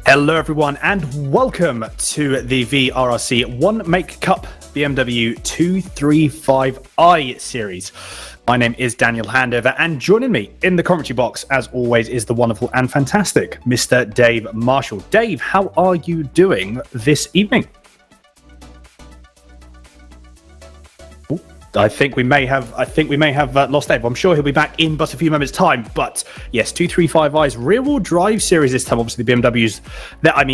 Hello everyone and welcome to the VRRC One Make Cup BMW 235i series. My name is Daniel Handover and joining me in the commentary box as always is the wonderful and fantastic Mr. Dave Marshall. Dave, how are you doing this evening? I think we may have lost Dave. I'm sure he'll be back in but a few moments' time. But yes, 235i's rear-wheel drive series this time. Obviously, the BMWs.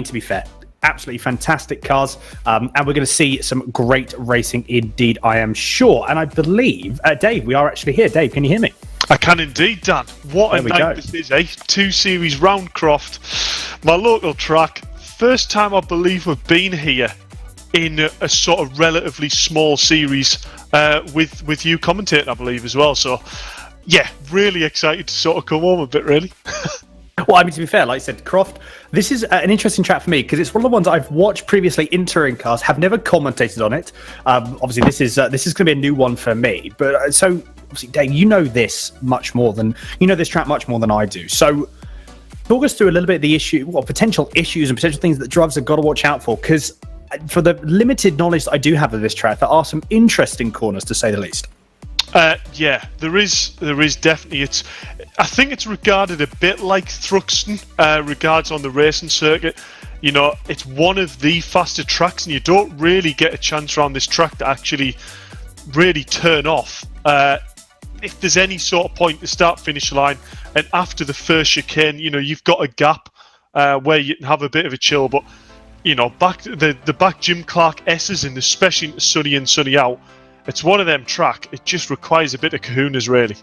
To be fair, absolutely fantastic cars, and we're going to see some great racing indeed. I am sure, and I believe, Dave, we are actually here. Dave, can you hear me? I can indeed, Dan. What a night this is, eh? 2 Series round Croft, my local track. First time I believe we've been here in a sort of relatively small series with you commentating, I believe, as well. So, yeah, really excited to sort of come home a bit, really. Well, to be fair, like I said, Croft, this is an interesting track for me because it's one of the ones I've watched previously in touring cars, have never commentated on it. Obviously, this is going to be a new one for me. But so, obviously, Dave, you know this track much more than I do. So, talk us through a little bit of the potential issues and potential things that drivers have got to watch out for, because for the limited knowledge that I do have of this track, there are some interesting corners, to say the least. Yeah, there is definitely. I think it's regarded a bit like Thruxton regards on the racing circuit. You know, it's one of the faster tracks, and you don't really get a chance around this track to actually really turn off. If there's any sort of point, the start-finish line, and after the first chicane, you know, you've got a gap where you can have a bit of a chill, but you know, the back Jim Clark S's, and especially into sunny in, sunny out, it's one of them track. It just requires a bit of kahunas, really.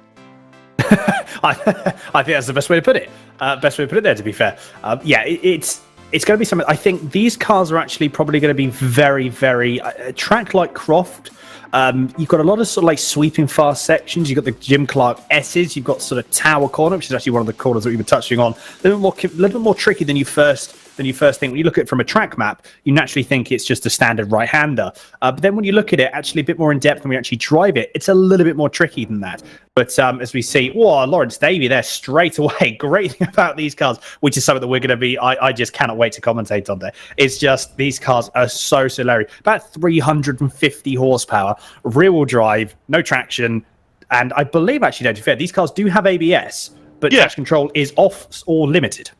I think that's the best way to put it. There, to be fair. It's going to be something. I think these cars are actually probably going to be very, very a track like Croft. You've got a lot of sort of like sweeping fast sections. You've got the Jim Clark S's. You've got sort of Tower Corner, which is actually one of the corners that we were touching on. A little bit more tricky than you first think. When you look at it from a track map, you naturally think it's just a standard right-hander. But then when you look at it actually a bit more in depth when we actually drive it, it's a little bit more tricky than that. But as we see, Lawrence Davey there straight away. Great thing about these cars, which is something that we're going to be, I just cannot wait to commentate on there. It's just, these cars are so hilarious. About 350 horsepower, rear-wheel drive, no traction. And I believe, actually, to be fair, these cars do have ABS, but traction control is off or limited.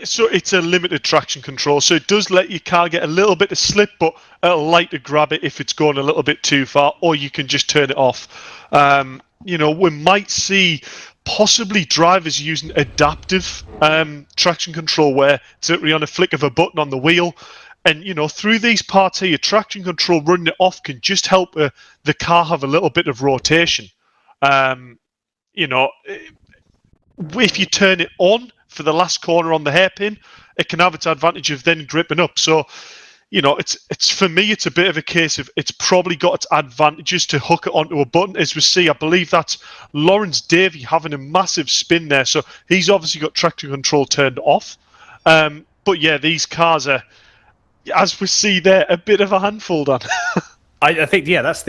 So it's a limited traction control, so it does let your car get a little bit of slip, but it'll like to grab it if it's going a little bit too far, or you can just turn it off. You know, we might see possibly drivers using adaptive traction control, where it's literally on a flick of a button on the wheel. And, you know, through these parts here, your traction control running it off can just help the car have a little bit of rotation. You know, if you turn it on for the last corner on the hairpin, it can have its advantage of then gripping up. So, you know, it's for me, it's a bit of a case of it's probably got its advantages to hook it onto a button. As we see, I believe that's Lawrence Davey having a massive spin there. So he's obviously got traction control turned off. But yeah, these cars are, as we see there, a bit of a handful, Dan. I think, that's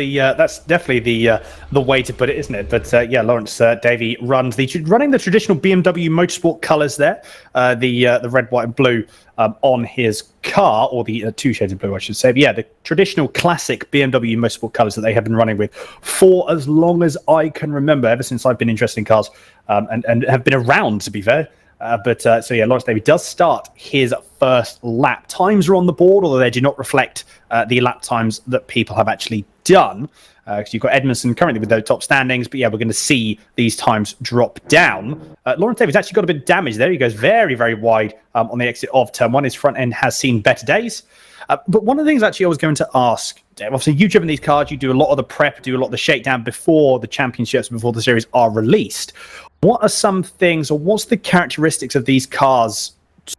definitely the way to put it, isn't it? But Lawrence Davey running the traditional BMW motorsport colours there, the red, white, and blue on his car, or the two shades of blue, I should say. But the traditional classic BMW motorsport colours that they have been running with for as long as I can remember, ever since I've been interested in cars, and have been around, to be fair. Lawrence Davey does start his first lap. Times are on the board, although they do not reflect the lap times that people have actually done. Because you've got Edmondson currently with those top standings, but we're going to see these times drop down. Lawrence Davies actually got a bit of damage there. He goes very, very wide on the exit of turn one. His front end has seen better days. But one of the things actually I was going to ask, Dave, obviously you've driven these cars, you do a lot of the prep, do a lot of the shakedown before the championships, before the series are released. What are some things, or what's the characteristics of these cars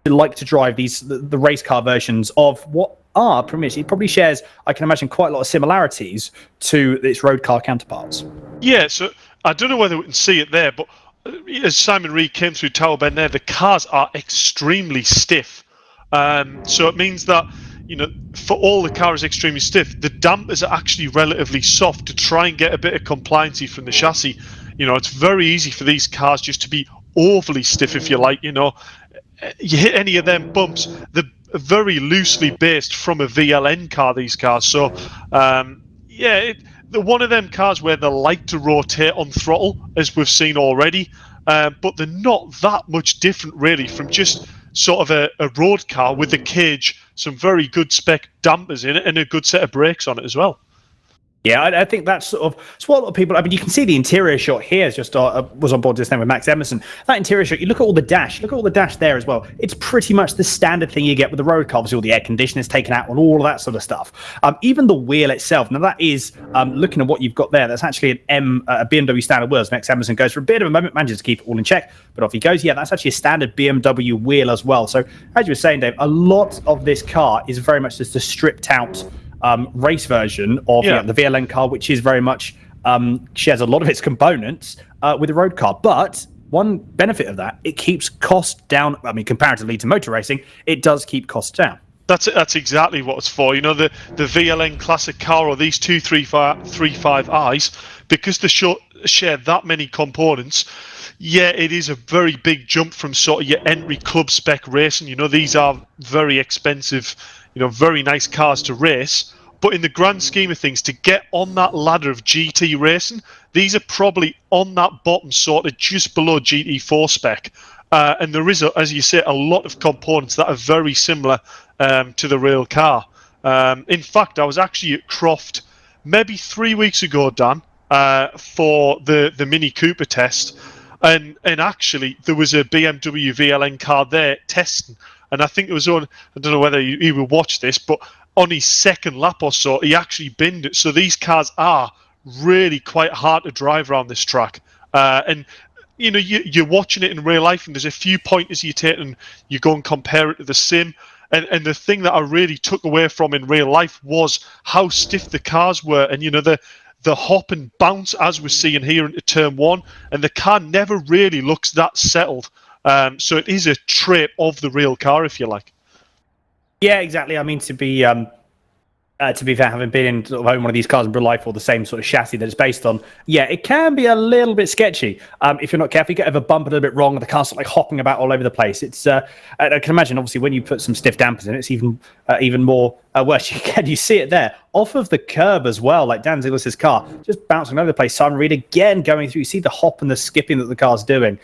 to like to drive, the race car versions of what are pretty much, it probably shares, I can imagine, quite a lot of similarities to its road car counterparts? Yeah, so I don't know whether we can see it there, but as Simon Reed came through Tower Bend there, the cars are extremely stiff. So it means that, you know, for all the car is extremely stiff, the dampers are actually relatively soft to try and get a bit of compliancy from the chassis. You know, it's very easy for these cars just to be overly stiff, if you like, you know. you hit any of them bumps, they're very loosely based from a VLN car, these cars. So, yeah, they're one of them cars where they like to rotate on throttle, as we've seen already, but they're not that much different, really, from just sort of a road car with a cage, some very good spec dampers in it, and a good set of brakes on it as well. Yeah, I think that's sort of it's what a lot of people. I mean, you can see the interior shot here. Just was on board just then with Max Edmondson. That interior shot. You look at all the dash. Look at all the dash there as well. It's pretty much the standard thing you get with the road car. Obviously, all the air conditioners taken out and all of that sort of stuff. Even the wheel itself. Now that is looking at what you've got there. That's actually a BMW standard wheels. Max Edmondson goes for a bit of a moment, manages to keep it all in check, but off he goes. Yeah, that's actually a standard BMW wheel as well. So as you were saying, Dave, a lot of this car is very much just a stripped out race version of the VLN car, which is very much shares a lot of its components with the road car. But one benefit of that, it keeps cost down. I mean, comparatively to motor racing, it does keep costs down. That's exactly what it's for. You know, the VLN classic car or these 235i's, because they share that many components. Yeah, it is a very big jump from sort of your entry club spec racing. You know, these are very expensive, very nice cars to race. But in the grand scheme of things, to get on that ladder of GT racing, these are probably on that bottom, sort of just below GT4 spec. And there is, as you say, a lot of components that are very similar to the real car. In fact, I was actually at Croft maybe 3 weeks ago, Dan, for the Mini Cooper test. And actually, there was a BMW VLN car there testing. And I think it was on, I don't know whether you will watch this, but on his second lap or so, he actually binned it. So these cars are really quite hard to drive around this track. And, you're watching it in real life, and there's a few pointers you take and you go and compare it to the sim. And the thing that I really took away from in real life was how stiff the cars were. And, the hop and bounce, as we're seeing here into turn one, and the car never really looks that settled. So it is a trait of the real car, if you like. Yeah, exactly. I mean, to be fair, having been in sort of one of these cars in real life or the same sort of chassis that it's based on, yeah, it can be a little bit sketchy. If you're not careful, you get a bump a little bit wrong, and the car's like hopping about all over the place. It's I can imagine, obviously, when you put some stiff dampers in, it's even more worse. You see it there off of the curb as well, like Dan Zillis's car, just bouncing all over the place. Simon Reed again going through. You see the hop and the skipping that the car's doing.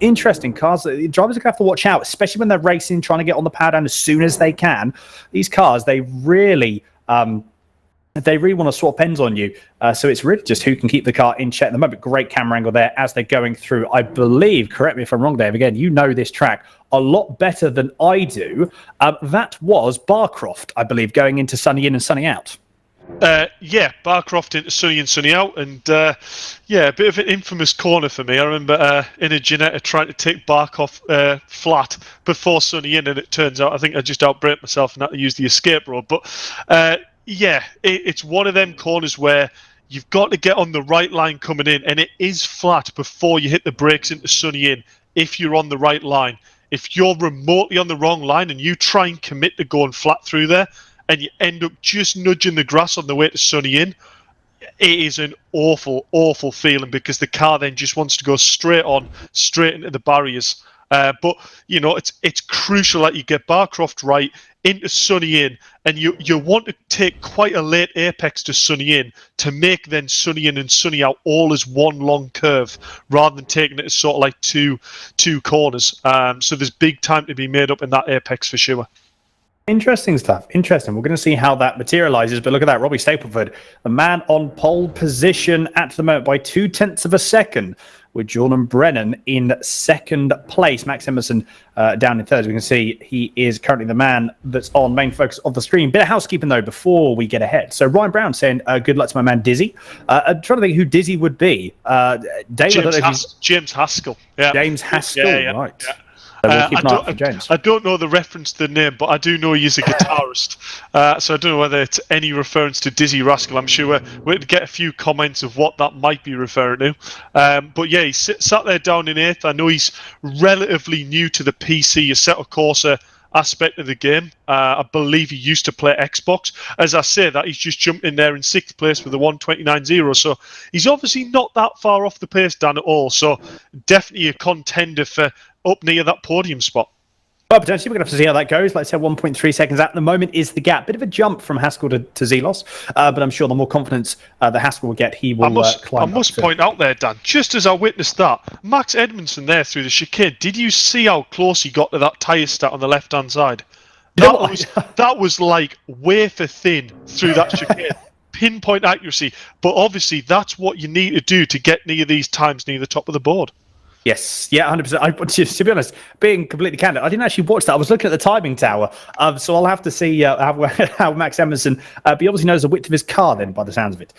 Interesting cars. Drivers are going to have to watch out, especially when they're racing, trying to get on the power down as soon as they can. These cars, they really want to swap ends on you. So it's really just who can keep the car in check at the moment. Great camera angle there as they're going through. I believe, correct me if I'm wrong, Dave, again, you know this track a lot better than I do. That was Barcroft, I believe, going into sunny in and sunny out. Yeah, Barcroft into sunny in, sunny out. And yeah, a bit of an infamous corner for me. I remember in a Ginetta trying to take Barcroft flat before sunny in, and it turns out I think I just outbraked myself and had to use the escape road. But yeah, it's one of them corners where you've got to get on the right line coming in, and it is flat before you hit the brakes into sunny in if you're on the right line. If you're remotely on the wrong line and you try and commit to going flat through there and you end up just nudging the grass on the way to sunny in, it is an awful, awful feeling, because the car then just wants to go straight into the barriers. But, it's crucial that you get Barcroft right into sunny in, and you want to take quite a late apex to sunny in to make then sunny in and sunny out all as one long curve, rather than taking it as sort of like two corners. So there's big time to be made up in that apex for sure. Interesting stuff. Interesting. We're going to see how that materializes. But look at that. Robbie Stapleford, the man on pole position at the moment by 0.2 of a second, with Jordan Brennan in second place. Max Edmondson down in third. We can see he is currently the man that's on main focus of the stream. Bit of housekeeping, though, before we get ahead. So Ryan Brown saying good luck to my man Dizzy. I'm trying to think who Dizzy would be. Dave, James Haskell. Yeah. James Haskell, yeah. right. Yeah. So we'll keep an eye out for James. I don't know the reference to the name, but I do know he's a guitarist. So I don't know whether it's any reference to Dizzy Rascal. I'm sure we'll get a few comments of what that might be referring to. But yeah, he sat there down in 8th. I know he's relatively new to the PC Assetto Corsa aspect of the game. I believe he used to play Xbox. As I say that, he's just jumped in there in 6th place with a 1:29.0. So he's obviously not that far off the pace, Dan, at all. So definitely a contender for up near that podium spot. Well, potentially we're going to have to see how that goes. Like I said, 1.3 seconds at the moment is the gap. Bit of a jump from Haskell to Zelos, but I'm sure the more confidence that Haskell will get, he will climb. I must point out there, Dan, just as I witnessed that, Max Edmondson there through the chicane, did you see how close he got to that tyre stat on the left-hand side? That was like wafer thin through that chicane. Pinpoint accuracy. But obviously, that's what you need to do to get near these times near the top of the board. Yes, yeah, 100%. To be honest, being completely candid, I didn't actually watch that. I was looking at the timing tower, so I'll have to see how Max Emerson, but he obviously knows the width of his car then, by the sounds of it,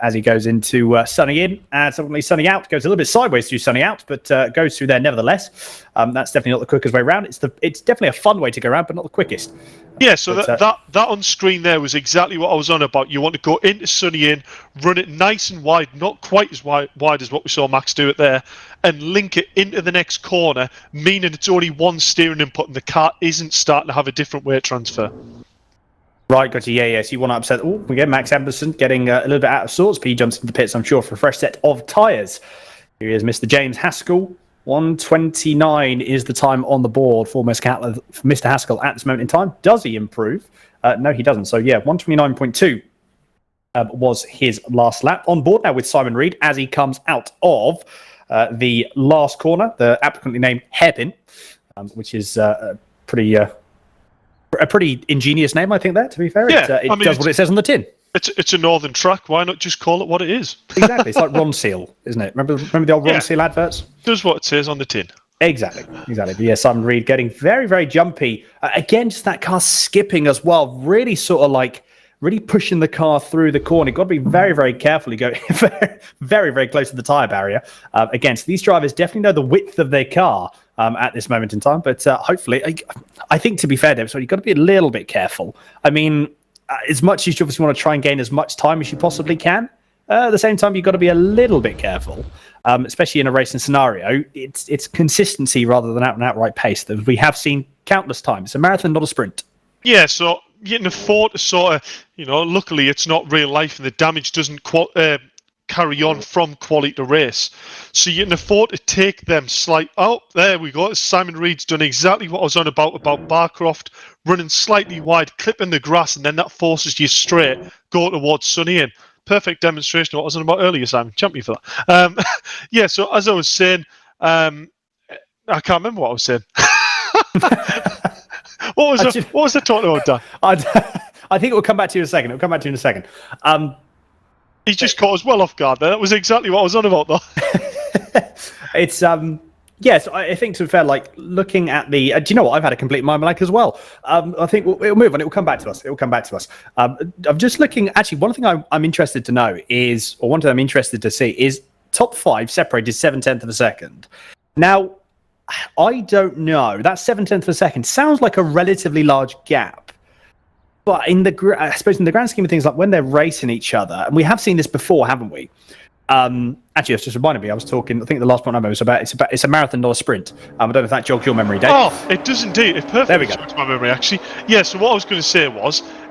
as he goes into sunning in, and suddenly sunning out, goes a little bit sideways through sunning out, but goes through there nevertheless. That's definitely not the quickest way around. It's definitely a fun way to go around, but not the quickest. Yeah, so that on screen there was exactly what I was on about. You want to go into sunny in, run it nice and wide, not quite as wide as what we saw Max do it there, and link it into the next corner, meaning it's only one steering input and the car isn't starting to have a different weight transfer. Right, gotcha. Yeah. So you want to upset. Oh, we get Max Emerson getting a little bit out of sorts, but he jumps into the pits, I'm sure, for a fresh set of tyres. Here is Mr. James Haskell. 1:29 is the time on the board for Mr. Haskell at this moment in time. Does he improve? No, he doesn't. So, yeah, 1:29.2 was his last lap. On board now with Simon Reed as he comes out of the last corner, the applicantly named Hairpin, which is a pretty ingenious name, I think, there, to be fair. Yeah, it does what it says on the tin. It's a northern track. Why not just call it what it is? Exactly. It's like Ron Seal, isn't it? Remember the old Ron Seal adverts? Does what it says on the tin. Exactly. But yeah, Simon Reed getting very, very jumpy. Again, just that car skipping as well. Really sort of like really pushing the car through the corner. You've got to be very, very careful. You go very, very close to the tyre barrier. Again, so these drivers definitely know the width of their car at this moment in time. But hopefully, I think to be fair, Dave, so you've got to be a little bit careful. I mean, as much as you obviously want to try and gain as much time as you possibly can, at the same time, you've got to be a little bit careful, especially in a racing scenario. It's consistency rather than outright pace that we have seen countless times. It's a marathon, not a sprint. Yeah, so you can afford to sort of, luckily it's not real life and the damage doesn't carry on from quality to race. So you can afford to take them there we go. Simon Reed's done exactly what I was on about Croft, running slightly wide, clipping the grass, and then that forces you straight, go towards sunny in. Perfect demonstration of what I was on about earlier, Simon. Champion for that. Yeah, so as I was saying, I can't remember what I was saying. What was I talking about, Dan? I think it will come back to you in a second. He just caught us well off guard there. That was exactly what I was on about, though. It's yes, I think to be fair, like looking at the. Do you know what? I've had a complete mind blank as well. I think it'll move on. It will come back to us. I'm just looking. Actually, one thing I'm interested to know is, or one thing I'm interested to see is top 5 separated 7/10 of a second. Now, I don't know. That 7/10 of a second sounds like a relatively large gap. But I suppose in the grand scheme of things, like when they're racing each other, and we have seen this before, haven't we? Actually, it's just reminded me. I was talking. I think the last point I remember was about it's a marathon, not a sprint. I don't know if that jogs your memory, Dave. Oh, it does indeed. It perfectly jogs my memory, actually. Yeah. So what I was going to say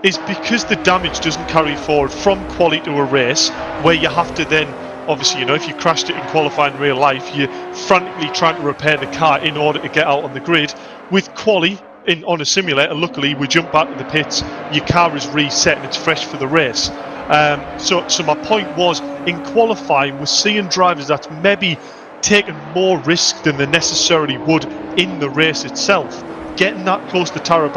is because the damage doesn't carry forward from quali to a race, where you have to then obviously, if you crashed it in qualifying in real life, you're frantically trying to repair the car in order to get out on the grid. With quali on a simulator, luckily we jump back to the pits, your car is reset and it's fresh for the race. So my point was, in qualifying, we're seeing drivers that's maybe taking more risk than they necessarily would in the race itself, getting that close to tyre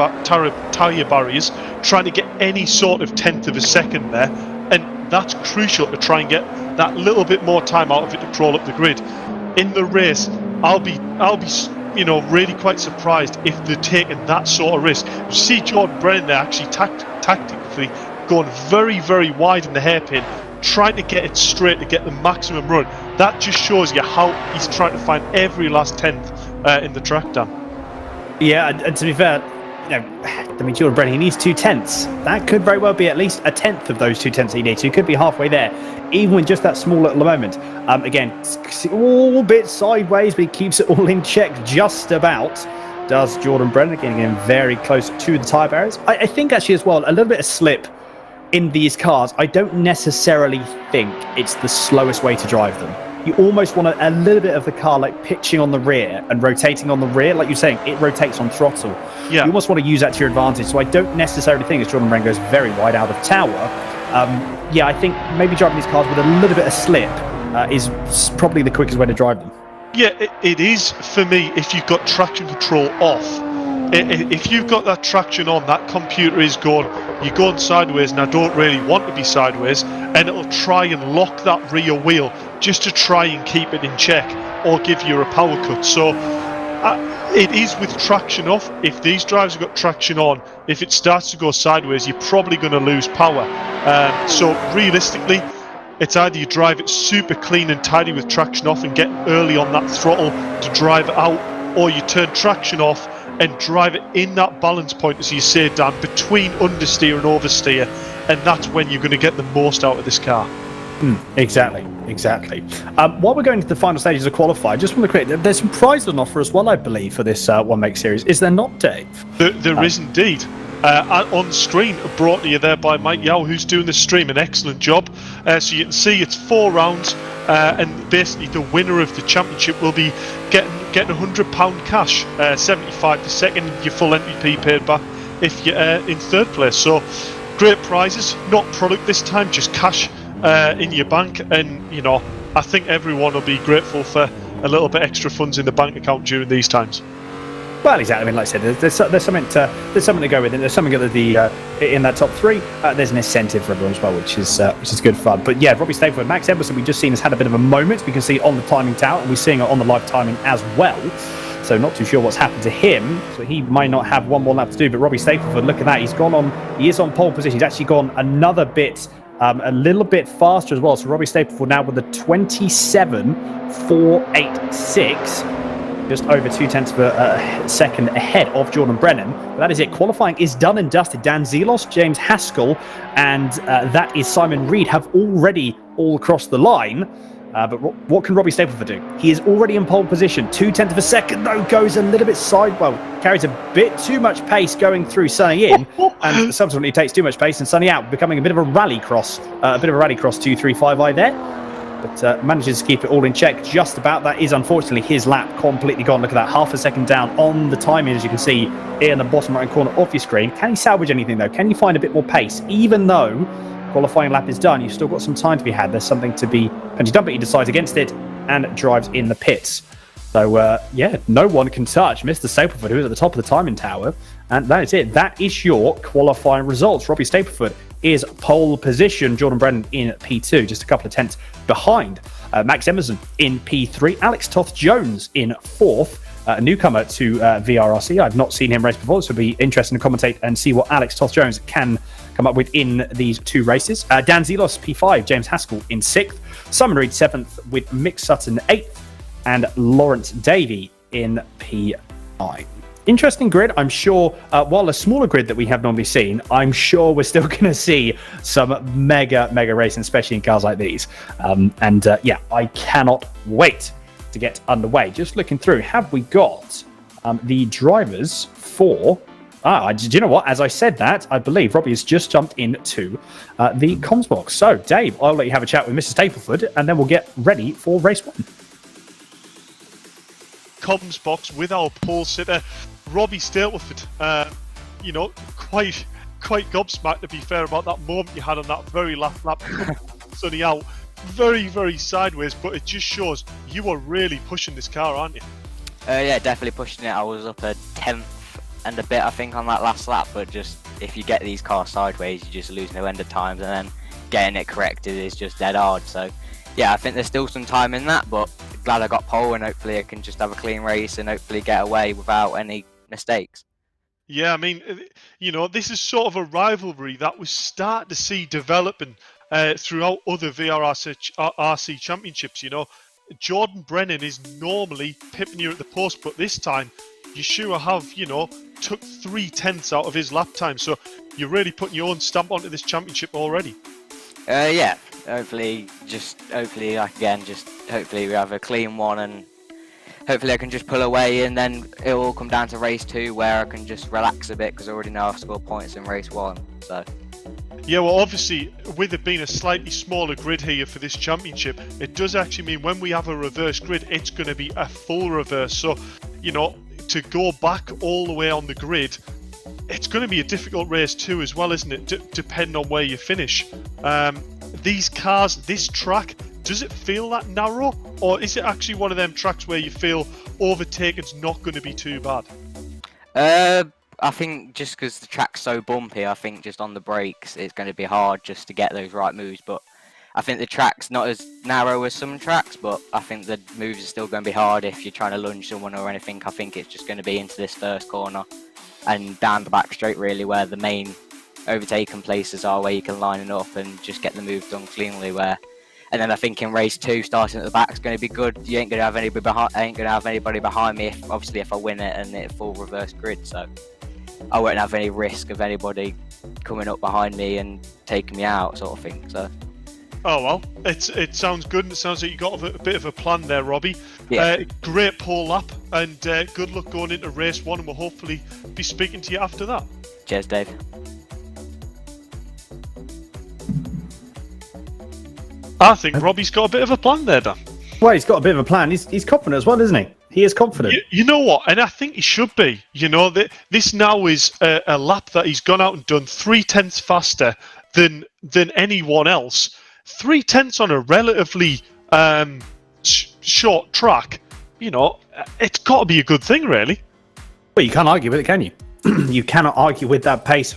barriers, trying to get any sort of tenth of a second there, and that's crucial to try and get that little bit more time out of it to crawl up the grid. In the race, I'll be really quite surprised if they're taking that sort of risk. You see Jordan Brennan there actually tactically going very, very wide in the hairpin, trying to get it straight to get the maximum run. That just shows you how he's trying to find every last tenth in the track, Dan. Yeah, and to be fair, Jordan Brennan, he needs 2/10. That could very well be at least a tenth of those 2/10 he needs. So he could be halfway there, even with just that small little moment. Again, all bit sideways, but he keeps it all in check just about. Does Jordan Brennan, again very close to the tyre barriers. I think actually as well, a little bit of slip in these cars. I don't necessarily think it's the slowest way to drive them. you almost want a little bit of the car like pitching on the rear and rotating on the rear. Like you're saying, it rotates on throttle. Yeah. You almost want to use that to your advantage. So I don't necessarily think, as Jordan Brennan goes very wide out of tower, yeah, I think maybe driving these cars with a little bit of slip is probably the quickest way to drive them. Yeah, it is for me if you've got traction control off. If you've got that traction on, that computer is going, you're going sideways and I don't really want to be sideways, and it'll try and lock that rear wheel just to try and keep it in check or give you a power cut. So it is with traction off. If these drives have got traction on, if it starts to go sideways, you're probably going to lose power. So realistically, it's either you drive it super clean and tidy with traction off and get early on that throttle to drive it out, or you turn traction off and drive it in that balance point, as you say, Dan, between understeer and oversteer, and that's when you're going to get the most out of this car. Exactly. While we're going to the final stages of qualify, just want to quick, there's some prizes on offer as well, I believe, for this One Make series. Is there not, Dave? There is indeed. On screen, brought to you there by Mike Yao, who's doing the stream, an excellent job. So you can see it's 4 rounds, and basically the winner of the championship will be getting £100 cash, 75 for second, your full entry fee paid back if you're in third place. So great prizes, not product this time, just cash in your bank, and you know, I think everyone will be grateful for a little bit extra funds in the bank account during these times. Well, exactly. I mean, like I said, there's something to go with it. There's something in that top 3. There's an incentive for everyone as well, which is good fun. But yeah, Robbie Stapleford, Max Edmondson, we've just seen has had a bit of a moment. We can see on the timing tower, and we're seeing it on the live timing as well. So not too sure what's happened to him. So he might not have one more lap to do. But Robbie Stapleford, look at that. He is on pole position. He's actually gone another bit, a little bit faster as well. So Robbie Stapleford now with a 27.486. Just over 0.2 of a second ahead of Jordan Brennan. But that is it. Qualifying is done and dusted. Dan Zelos, James Haskell, and that is Simon Reed have already all crossed the line. But what can Robbie Stapleford do? He is already in pole position. 0.2 of a second, though, goes a little bit carries a bit too much pace going through Sonny in, and subsequently takes too much pace and Sonny out, becoming a bit of a rallycross 235i there. But manages to keep it all in check just about. That is unfortunately his lap completely gone. Look at that, half a second down on the timing, as you can see here in the bottom right corner of your screen. Can he salvage anything though? Can you find a bit more pace? Even though qualifying lap is done, you've still got some time to be had. There's something to be punched done, but he decides against it and drives in the pits. So yeah, no one can touch Mr. Stapleford, who is at the top of the timing tower. And that is it. That is your qualifying results. Robbie Stapleford is pole position. Jordan Brennan in P2, just a couple of tenths behind. Max Emerson in P3. Alex Toth-Jones in 4th. Newcomer to VRRC. I've not seen him race before, so it'll be interesting to commentate and see what Alex Toth-Jones can come up with in these 2 races. Dan Zelos, P5. James Haskell in 6th. Simon Reed 7th with Mick Sutton 8th. And Lawrence Davey in P9. Interesting grid. I'm sure, while a smaller grid that we have normally seen, I'm sure we're still going to see some mega racing, especially in cars like these. Yeah, I cannot wait to get underway. Just looking through, have we got the drivers for... do you know what? As I said that, I believe Robbie has just jumped into the comms box. So, Dave, I'll let you have a chat with Mr. Stapleford, and then we'll get ready for race 1. Comms box with our pole sitter, Robbie Stapleford. You know, quite gobsmacked, to be fair, about that moment you had on that very last lap. Sunny out, very sideways, but it just shows you are really pushing this car, aren't you? Yeah, definitely pushing it. I was up a 10th and a bit, I think, on that last lap, but just if you get these cars sideways, you just lose no end of times, and then getting it corrected is just dead hard. So yeah, I think there's still some time in that, but glad I got pole, and hopefully I can just have a clean race and hopefully get away without any mistakes. Yeah, I mean, you know, this is sort of a rivalry that we start to see developing throughout other VRRC championships. You know, Jordan Brennan is normally pipping you at the post, but this time you sure have, you know, took 0.3 out of his lap time. So you're really putting your own stamp onto this championship already. Yeah, hopefully we have a clean one, and hopefully I can just pull away, and then it will come down to race 2 where I can just relax a bit because I already know I've scored points in race 1. So Yeah, well, obviously, with it being a slightly smaller grid here for this championship, it does actually mean when we have a reverse grid, it's going to be a full reverse. So, you know, to go back all the way on the grid, it's going to be a difficult race too as well, isn't it? Depending on where you finish. These cars, this track, does it feel that narrow? Or is it actually one of them tracks where you feel overtaking's not going to be too bad? I think just because the track's so bumpy, I think just on the brakes it's going to be hard just to get those right moves. But I think the track's not as narrow as some tracks, but I think the moves are still going to be hard if you're trying to lunge someone or anything. I think it's just going to be into this first corner and down the back straight, really, where the main overtaking places are, where you can line it up and just get the move done cleanly. And then I think in race 2, starting at the back is going to be good. You ain't going to have anybody behind me if I win it and it's full reverse grid. So I won't have any risk of anybody coming up behind me and taking me out, sort of thing. So. Oh well, it sounds good, and it sounds like you got a bit of a plan there, Robbie. Yeah. Great pole lap, and good luck going into race 1, and we'll hopefully be speaking to you after that. Cheers, Dave. I think Robbie's got a bit of a plan there, Dan. Well, he's got a bit of a plan. He's confident as well, isn't he? He is confident. You know what? And I think he should be. You know, this now is a lap that he's gone out and done 0.3 faster than anyone else. 0.3 on a relatively short track. You know, it's got to be a good thing, really. Well, you can't argue with it, can you? You cannot argue with that pace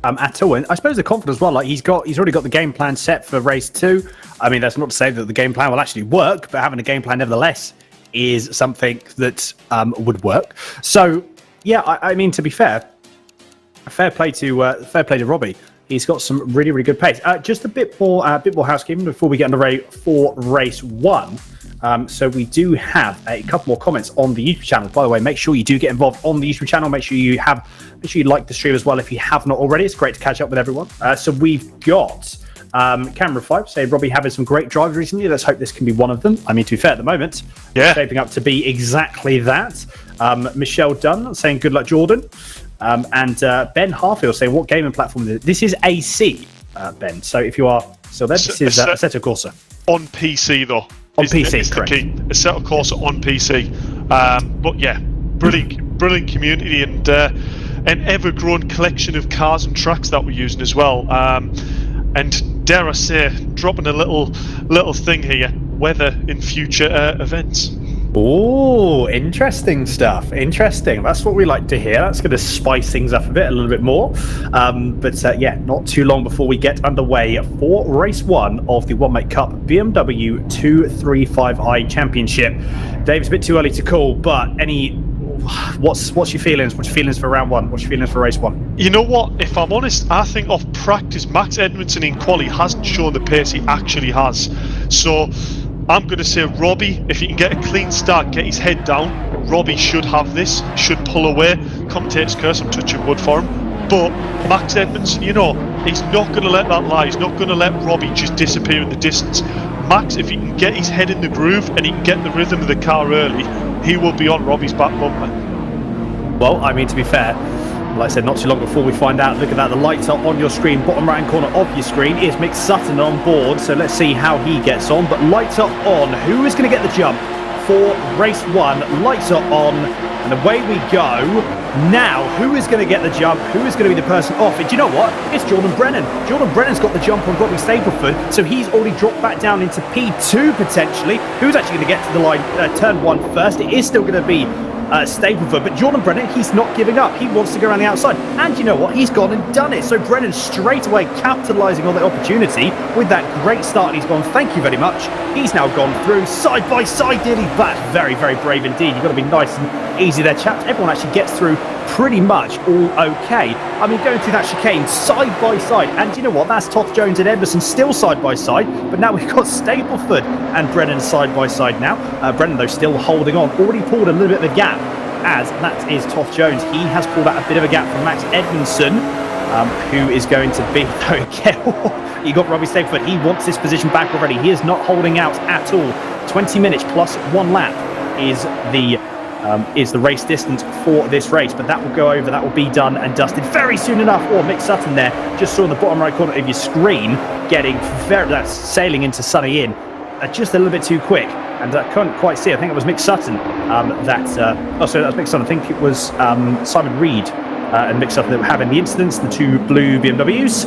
at all. And I suppose the confidence as well. Like he's already got the game plan set for race 2. I mean, that's not to say that the game plan will actually work, but having a game plan nevertheless is something that would work. So yeah, I mean, to be fair, fair play to Robbie. He's got some really, really good pace. Just a bit more housekeeping before we get underway for race 1. So we do have a couple more comments on the YouTube channel. By the way, make sure you do get involved on the YouTube channel. Make sure you like the stream as well if you have not already. It's great to catch up with everyone. So we've got Camera 5 saying Robbie having some great drives recently. Let's hope this can be one of them. I mean, to be fair, at the moment, yeah, shaping up to be exactly that. Michelle Dunn saying good luck, Jordan. And Ben Harfield saying, what gaming platform is it? This is AC, Ben. So if you are still there, this is Assetto Corsa. On PC, though. On PC, correct. Assetto Corsa on PC. But yeah, brilliant community and an ever-growing collection of cars and tracks that we're using as well. And dare I say, dropping a little thing here, weather in future events. Oh, interesting stuff. Interesting. That's what we like to hear. That's going to spice things up a little bit more. But yeah, not too long before we get underway for race 1 of the One Make Cup BMW 235i Championship. Dave, it's a bit too early to call, but what's your feelings? What's your feelings for round 1? What's your feelings for race 1? You know what? If I'm honest, I think off practice, Max Edmondson in quali hasn't shown the pace he actually has. So I'm going to say Robbie, if he can get a clean start, get his head down, Robbie should have this, should pull away. Commentator's curse, I'm touching wood for him. But Max Edmondson, you know, he's not going to let that lie. He's not going to let Robbie just disappear in the distance. Max, if he can get his head in the groove and he can get the rhythm of the car early, he will be on Robbie's back bumper. Well, I mean, to be fair, like I said, not too long before we find out, look at that, the lights are on your screen, bottom right hand corner of your screen is Mick Sutton on board, so let's see how he gets on. But lights are on. Who is going to get the jump for race 1? Lights are on, and away we go. Now, who is going to get the jump? Who is going to be the person off? And do you know what? It's Jordan Brennan. Jordan Brennan's got the jump on Robbie Stapleford, so he's already dropped back down into P2 potentially. Who's actually going to get to the line, turn 1 first? It is still going to be Stapleford, but Jordan Brennan, he's not giving up. He wants to go around the outside, and you know what? He's gone and done it. So Brennan straight away capitalising on the opportunity with that great start. He's gone, thank you very much. He's now gone through side by side, nearly back. Very, very brave indeed. You've got to be nice and easy there, chaps. Everyone actually gets through pretty much all okay. I mean, going through that chicane side by side, and you know what? That's Toth Jones and Edmondson still side by side, but now we've got Stapleford and Brennan side by side now. Brennan, though, still holding on. Already pulled a little bit of a gap, as that is Toth Jones. He has pulled out a bit of a gap from Max Edmondson, who is going to be, though, again, you got Robbie Stapleford. He wants this position back already. He is not holding out at all. 20 minutes plus 1 lap is the is the race distance for this race, but that will go over, that will be done and dusted very soon enough. Oh, Mick Sutton there, just saw in the bottom right corner of your screen, that's sailing into Sunny Inn just a little bit too quick, and I couldn't quite see. I think it was Mick Sutton that was Mick Sutton. I think it was Simon Reed and Mick Sutton that were having the incidents, the two blue BMWs.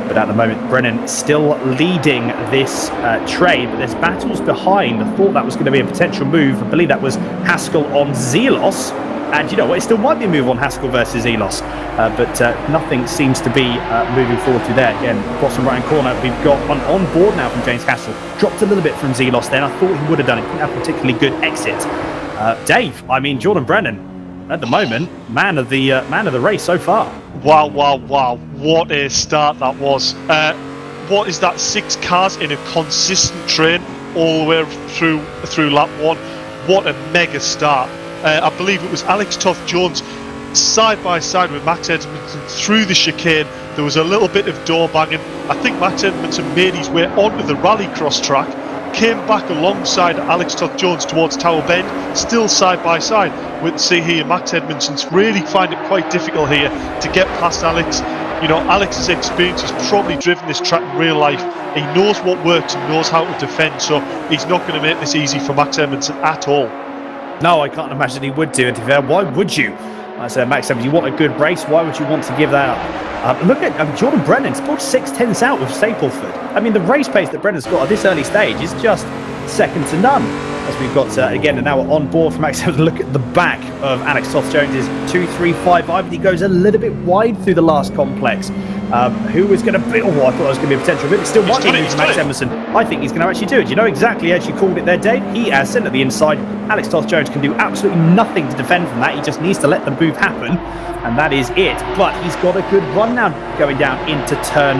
But at the moment, Brennan still leading this trade, but there's battles behind. I thought that was going to be a potential move. I believe that was Haskell on Zelos. And you know what, it still might be a move on Haskell versus Zelos. But nothing seems to be moving forward to there. Again, bottom right-hand corner, we've got on board now from James Haskell. Dropped a little bit from Zelos then. I thought he would have done it. Didn't have a particularly good exit. Dave, Jordan Brennan, at the moment, man of the race so far. Wow. What a start that was. What is that? 6 cars in a consistent train all the way through lap 1. What a mega start. I believe it was Alex Toth-Jones side by side with Max Edmondson through the chicane. There was a little bit of door banging. I think Max Edmondson made his way onto the rallycross track, came back alongside Alex Toth-Jones towards Tower Bend, still side by side. We'll see here Max Edmondson's really find it quite difficult here to get past Alex. You know, Alex's experience has probably driven this track in real life. He knows what works and knows how to defend, so he's not going to make this easy for Max Edmondson at all. No, I can't imagine he would do it. Why would you? I said, Max Edmondson, you want a good race? Why would you want to give that up? Look at Jordan Brennan, scored 6/10 out with Stapleford. I mean, the race pace that Brennan's got at this early stage is just second to none. As we've got, again, and now we're on board for Max Edmondson. Look at the back of Alex Toth-Jones' 2.355, but he goes a little bit wide through the last complex. Who was going to be? Oh, I thought it was going to be a potential, but it still might be for Max Edmondson. I think he's going to actually do it. You know exactly as you called it there, Dave. He has sent at the inside. Alex Toth-Jones can do absolutely nothing to defend from that. He just needs to let the move happen, and that is it. But he's got a good run now going down into turn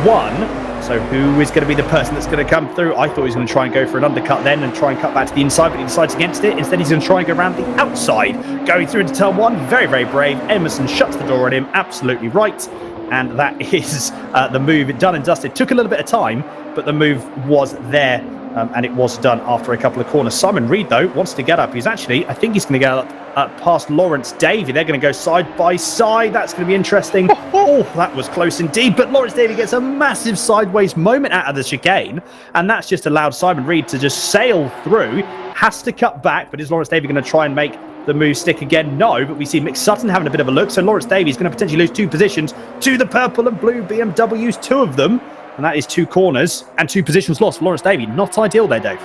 1. So who is going to be the person that's going to come through? I thought he was going to try and go for an undercut then and try and cut back to the inside, but he decides against it. Instead, he's going to try and go around the outside, going through into turn 1. Very, very brave. Emerson shuts the door on him. Absolutely right. And that is the move done and dusted. Took a little bit of time, but the move was there, and it was done after a couple of corners. Simon Reed, though, wants to get up. I think he's going to get up past Lawrence Davey. They're going to go side by side. That's going to be interesting. Oh, that was close indeed. But Lawrence Davey gets a massive sideways moment out of the chicane, and that's just allowed Simon Reed to just sail through. Has to cut back, but is Lawrence Davey going to try and make the move stick again? No, but we see Mick Sutton having a bit of a look. So Lawrence Davey is going to potentially lose 2 positions to the purple and blue BMWs, 2 of them. And that is 2 corners and 2 positions lost for Lawrence Davey. Not ideal there, Dave.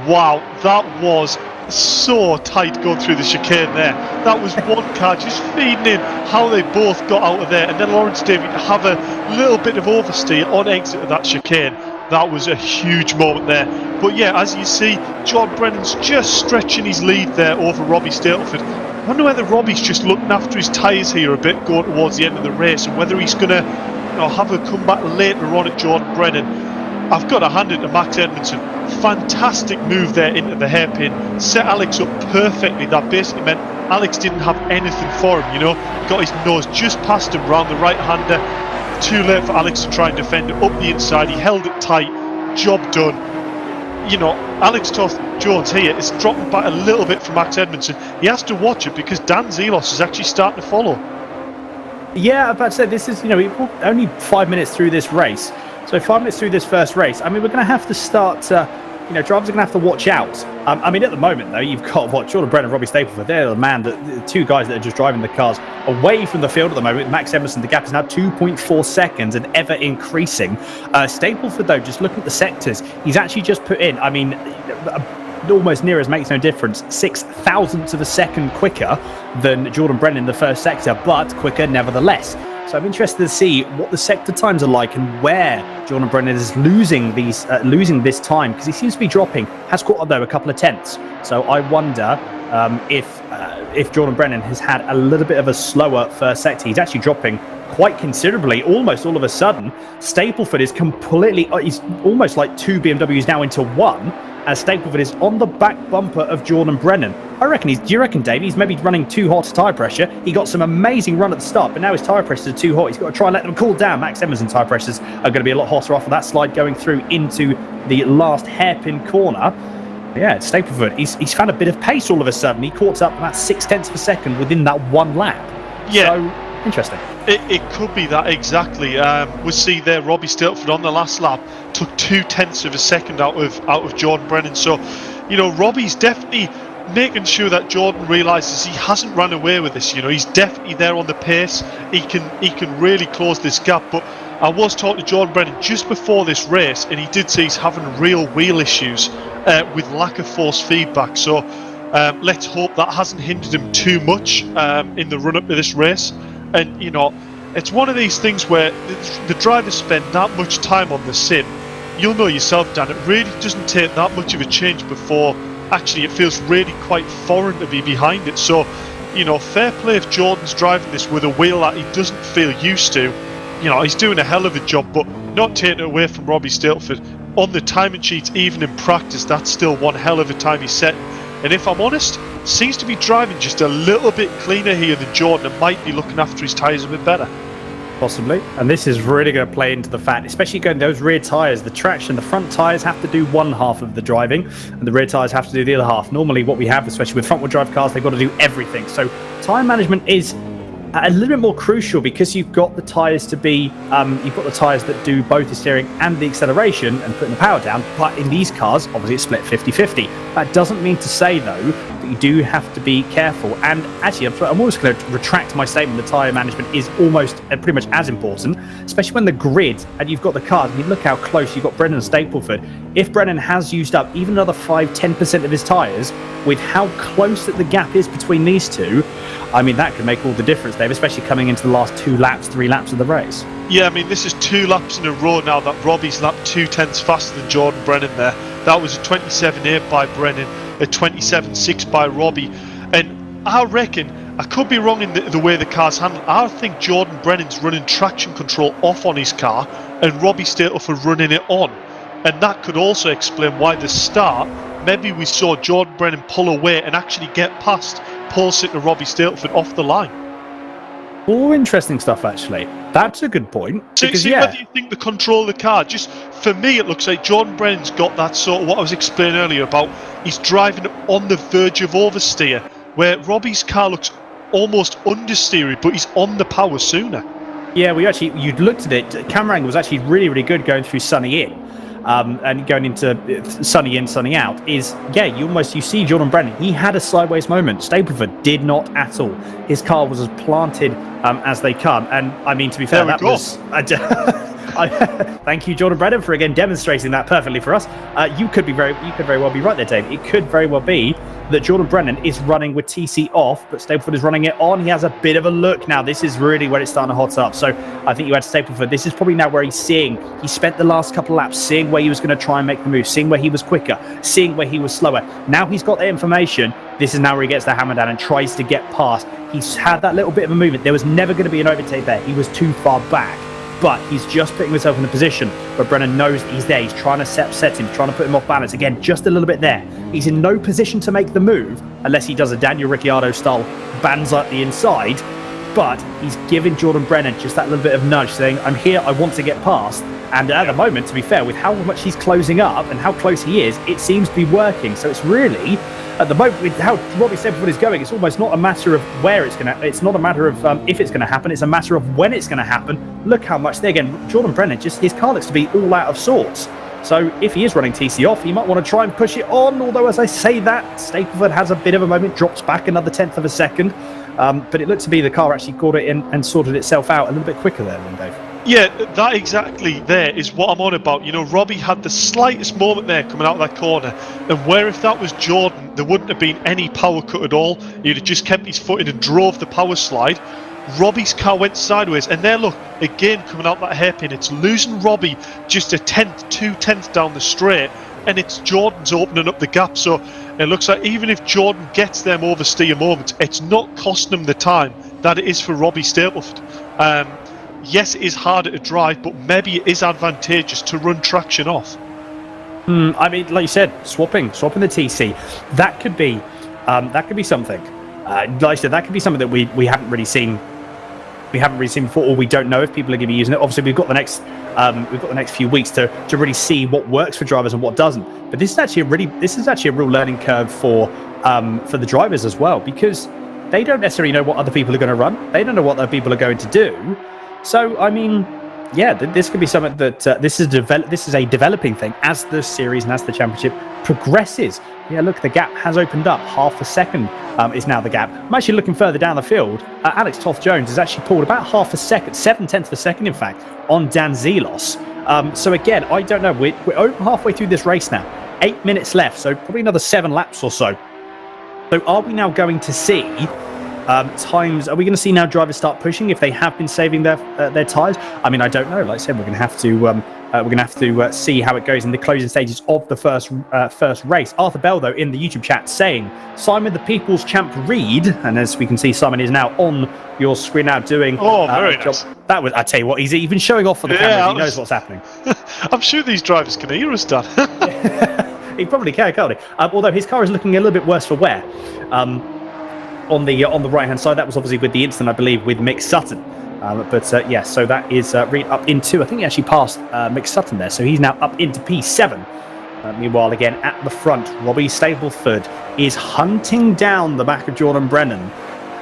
Wow, that was so tight going through the chicane there. That was one car just feeding in how they both got out of there. And then Lawrence Davey to have a little bit of oversteer on exit of that chicane. That was a huge moment there. But yeah, as you see, John Brennan's just stretching his lead there over Robbie Stapleford. I wonder whether Robbie's just looking after his tyres here a bit going towards the end of the race, and whether he's going to have a comeback later on at Jordan Brennan. I've got to hand it to Max Edmondson. Fantastic move there into the hairpin. Set Alex up perfectly. That basically meant Alex didn't have anything for him, Got his nose just past him round the right-hander. Too late for Alex to try and defend it up the inside. He held it tight. Job done. Alex Toth-Jones here is dropping back a little bit from Max Edmondson. He has to watch it because Dan Zelos is actually starting to follow. Yeah, I'm about to say, this is, we're only 5 minutes through this race. So 5 minutes through this first race, we're going to have to start, drivers are going to have to watch out. At the moment, though, you've got Jordan Brennan and Robbie Stapleford. They're the 2 guys that are just driving the cars away from the field at the moment. Max Emerson, the gap is now 2.4 seconds and ever increasing. Stapleford, though, just looking at the sectors, he's actually just put in, almost near as makes no difference, 0.006 of a second quicker than Jordan Brennan in the first sector, but quicker nevertheless. So I'm interested to see what the sector times are like and where Jordan Brennan is losing this time, because he seems to be dropping. Has caught up though a couple of tenths. So I wonder if Jordan Brennan has had a little bit of a slower first sector. He's actually dropping quite considerably, almost all of a sudden. Stapleford is he's almost like 2 BMWs now into 1, as Stapleford is on the back bumper of Jordan Brennan. Do you reckon, Dave, he's maybe running too hot tyre pressure? He got some amazing run at the start, but now his tyre pressures are too hot. He's got to try and let them cool down. Max Emerson's tyre pressures are going to be a lot hotter after that slide going through into the last hairpin corner. Yeah, Staplefoot, he's found a bit of pace all of a sudden. He caught up about 0.6 of a second within that one lap. Yeah. So, interesting. It could be that exactly. We see there Robbie Stiltford on the last lap took 0.2 of a second out of Jordan Brennan. So, Robbie's definitely making sure that Jordan realises he hasn't run away with this. He's definitely there on the pace. He can really close this gap. But I was talking to Jordan Brennan just before this race, and he did say he's having real wheel issues with lack of force feedback. So let's hope that hasn't hindered him too much in the run up to this race. And it's one of these things where the drivers spend that much time on the sim. You'll know yourself, Dan, it really doesn't take that much of a change before actually it feels really quite foreign to be behind it. So, fair play if Jordan's driving this with a wheel that he doesn't feel used to. He's doing a hell of a job, but not taking it away from Robbie Stiltford. On the timing sheets, even in practice, that's still one hell of a time he's setting. And if I'm honest, seems to be driving just a little bit cleaner here than Jordan and might be looking after his tyres a bit better. Possibly. And this is really going to play into the fact, especially going those rear tyres, the traction, the front tyres have to do one half of the driving and the rear tyres have to do the other half. Normally what we have, especially with front wheel drive cars, they've got to do everything. So tyre management is a little bit more crucial because you've got the tyres to be, you've got the tyres that do both the steering and the acceleration and putting the power down. But in these cars, obviously it's split 50-50. That doesn't mean to say though that you do have to be careful. And actually, I'm almost going to retract my statement. The tyre management is almost pretty much as important, especially when the grid and you've got the cars. I mean, look how close you've got Brennan and Stapleford. If Brennan has used up even another 5-10% of his tyres, with how close that the gap is between these two, I mean, that could make all the difference, Dave, especially coming into the last 3 laps of the race. Yeah, I mean, this is 2 laps in a row now that Robbie's lapped 0.2 faster than Jordan Brennan there. That was a 27.8 by Brennan, a 27.6 by Robbie. And I reckon, I could be wrong in the way the car's handled. I think Jordan Brennan's running traction control off on his car and Robbie Stiltford running it on. And that could also explain why the start, maybe we saw Jordan Brennan pull away and actually get past pole sitter Robbie Stiltford off the line. All interesting stuff, actually. That's a good point. So, because, whether you think the control of the car, just for me, it looks like Jordan Brennan's got that sort of what I was explaining earlier about he's driving on the verge of oversteer, where Robbie's car looks almost understeery, but he's on the power sooner. Yeah, you'd looked at it. Camera angle was actually really, really good going through sunny in. And going into sunny in, sunny out you see Jordan Brennan. He had a sideways moment. Stapleford did not at all. His car was as planted as they come. And I mean, to be fair, thank you, Jordan Brennan, for again demonstrating that perfectly for us. You could very well be right there, Dave. It could very well be that Jordan Brennan is running with TC off, but Stapleford is running it on. He has a bit of a look now. This is really where it's starting to hot up. So I think you had Stapleford. This is probably now where he spent the last couple of laps seeing where he was going to try and make the move, seeing where he was quicker, seeing where he was slower. Now he's got the information. This is now where he gets the hammer down and tries to get past. He's had that little bit of a movement. There was never going to be an overtake there. He was too far back. But he's just putting himself in a position where Brennan knows he's there. He's trying to set him, trying to put him off balance. Again, just a little bit there. He's in no position to make the move unless he does a Daniel Ricciardo style bands up the inside. But he's giving Jordan Brennan just that little bit of nudge saying, I'm here, I want to get past. And at the moment, to be fair, with how much he's closing up and how close he is, it seems to be working. So it's really, at the moment, with how Robbie Stiltford is going, it's almost not a matter of where it's going to, it's not a matter of if it's going to happen, it's a matter of when it's going to happen. Look how much there again, Jordan Brennan, just his car looks to be all out of sorts. So if he is running TC off, he might want to try and push it on. Although as I say that, Stapleford has a bit of a moment, drops back another 1/10 of a second. But it looked to be the car actually caught it in and sorted itself out a little bit quicker there than Dave. Yeah, that exactly there is what I'm on about. Robbie had the slightest moment there coming out of that corner, and where if that was Jordan, there wouldn't have been any power cut at all. He'd have just kept his foot in and drove the power slide. Robbie's car went sideways, and there, look, again coming out that hairpin, it's losing Robbie just 2/10 down the straight, and it's Jordan's opening up the gap. So it looks like even if Jordan gets them oversteer moments, it's not costing him the time that it is for Robbie Stapleford. Yes, it is harder to drive, but maybe it is advantageous to run traction off. I mean, like you said, swapping the TC, that could be something. Like I said, that could be something that we haven't really seen we haven't really seen before, or we don't know if people are going to be using it. Obviously, we've got the next few weeks to really see what works for drivers and what doesn't. But this is actually a real learning curve for the drivers as well, because they don't necessarily know what other people are going to run. They don't know what other people are going to do. So, I mean, yeah, this could be something that this is a developing thing as the series and as the championship progresses. Yeah, look, the gap has opened up. Half a second is now the gap. I'm actually looking further down the field. Alex Toth-Jones has actually pulled about half a second, 7/10 of a second, in fact, on Dan Zelos. So again, I don't know. We're over halfway through this race now. 8 minutes left, so probably another 7 laps or so. So are we now going to see times? Are we going to see now drivers start pushing if they have been saving their tyres? I mean, I don't know. Like I said, we're going to have to see how it goes in the closing stages of the first race. Arthur Bell, though, in the YouTube chat saying Simon the People's Champ Reed, and as we can see, Simon is now on your screen now doing. Oh, very nice. That was, I tell you what, he's even showing off for the camera. He knows what's happening. I'm sure these drivers can hear us, Dan. He probably can't he? Although his car is looking a little bit worse for wear. On the right hand side, that was obviously with the incident, I believe, with Mick Sutton. Yeah, so that is Reed up into. I think he actually passed Mick Sutton there, so he's now up into P7. Meanwhile, again at the front, Robbie Stableford is hunting down the back of Jordan Brennan,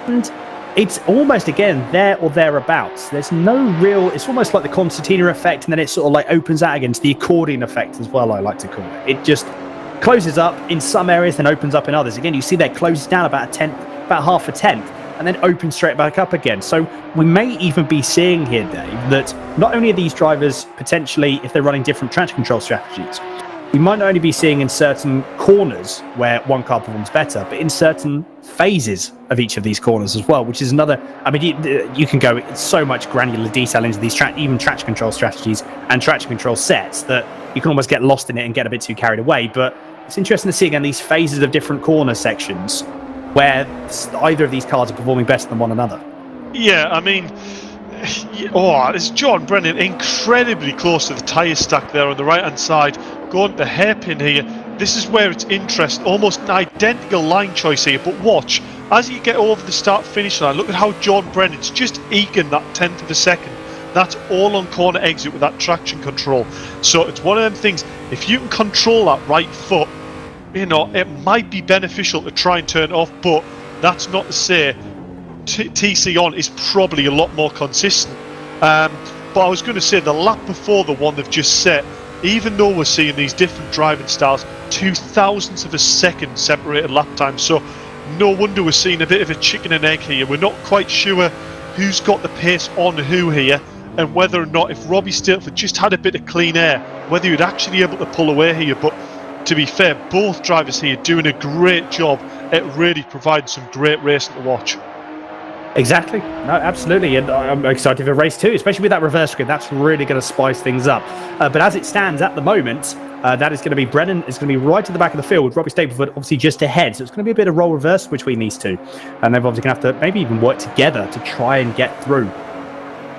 and it's almost again there or thereabouts. There's no real. It's almost like the concertina effect, and then it sort of like opens out again. It's the accordion effect as well, I like to call it. It just closes up in some areas, then opens up in others. Again, you see there closes down about half a tenth, and then opens straight back up again. So we may even be seeing here, Dave, that not only are these drivers potentially, if they're running different traction control strategies, we might not only be seeing in certain corners where one car performs better, but in certain phases of each of these corners as well, which is another. I mean, you can go so much granular detail into these even traction control strategies and traction control sets that you can almost get lost in it and get a bit too carried away. But it's interesting to see again these phases of different corner sections where either of these cars are performing better than one another. Yeah, I mean, it's John Brennan incredibly close to the tyre stack there on the right-hand side, going to the hairpin here. This is where it's interesting, almost an identical line choice here, but watch, as you get over the start-finish line, look at how John Brennan's just eking that 10th of a second. That's all on corner exit with that traction control. So it's one of them things, if you can control that right foot, you know, it might be beneficial to try and turn it off, but that's not to say TC on is probably a lot more consistent. But I was going to say the lap before the one they've just set, even though we're seeing these different driving styles, 0.02 of a second separated lap time. So no wonder we're seeing a bit of a chicken and egg here. We're not quite sure who's got the pace on who here, and whether or not if Robbie Stiltford just had a bit of clean air, whether he'd actually be able to pull away here. But to be fair, both drivers here doing a great job at really providing some great racing to watch. Exactly. No, absolutely. And I'm excited for race 2, especially with that reverse grid. That's really going to spice things up. But as it stands at the moment, that is going to be Brennan is going to be right at the back of the field. Robbie Stapleford obviously just ahead. So it's going to be a bit of role reverse between these two. And they're obviously going to have to maybe even work together to try and get through.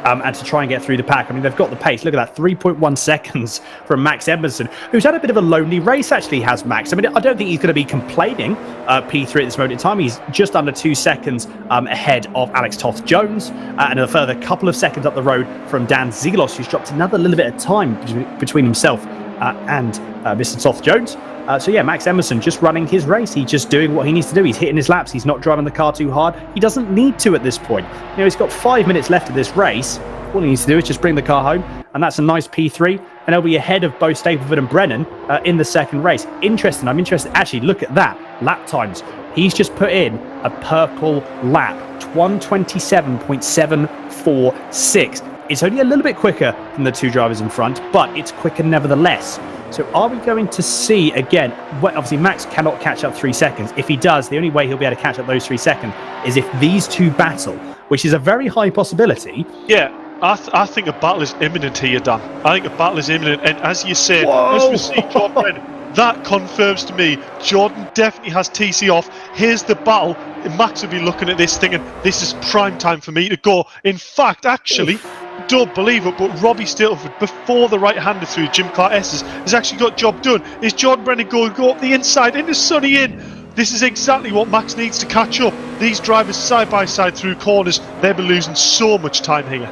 And to try and get through the pack. I mean, they've got the pace. Look at that, 3.1 seconds from Max Edmondson, who's had a bit of a lonely race, actually, has Max. I mean, I don't think he's going to be complaining P3 at this moment in time. He's just under 2 seconds ahead of Alex Toth-Jones, and a further couple of seconds up the road from Dan Zelos, who's dropped another little bit of time between himself and Mr. Toth-Jones. So yeah, Max Edmondson just running his race. He's just doing what he needs to do. He's hitting his laps. He's not driving the car too hard. He doesn't need to at this point. You know, he's got 5 minutes left of this race. All he needs to do is just bring the car home, and that's a nice P3. And he'll be ahead of both Stapleford and Brennan in the second race. Interesting. I'm interested. Actually, look at that. Lap times. He's just put in a purple lap. 127.746. It's only a little bit quicker than the two drivers in front, but it's quicker nevertheless. So are we going to see, again, obviously Max cannot catch up 3 seconds. If he does, the only way he'll be able to catch up those 3 seconds is if these two battle, which is a very high possibility. Yeah, I think a battle is imminent here, Dan. I think a battle is imminent. And as you say, Whoa. as we see Jordan Brennan, that confirms to me Jordan definitely has TC off. Here's the battle. Max will be looking at this thinking, this is prime time for me to go. In fact, actually, don't believe it, but Robbie Stiltford, before the right-hander through Jim Clark S's, has actually got job done. Is Jordan Brennan going to go up the inside into Sonny in? this is exactly what Max needs to catch up. These drivers side by side through corners, they'll be losing so much time here.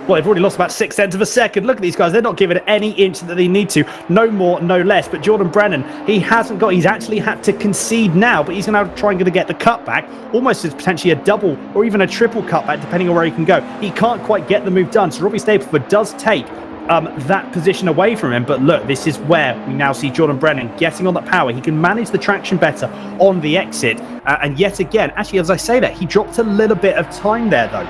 Well, they've already lost about 0.6 of a second. Look at these guys. They're not giving it any inch that they need to. No more, no less. But Jordan Brennan, he's actually had to concede now, but he's going to try and get the cutback, almost as potentially a double or even a triple cutback, depending on where he can go. He can't quite get the move done. So Robbie Stapleford does take that position away from him. But look, this is where we now see Jordan Brennan getting on that power. He can manage the traction better on the exit. And yet again, actually, as I say that, he dropped a little bit of time there, though.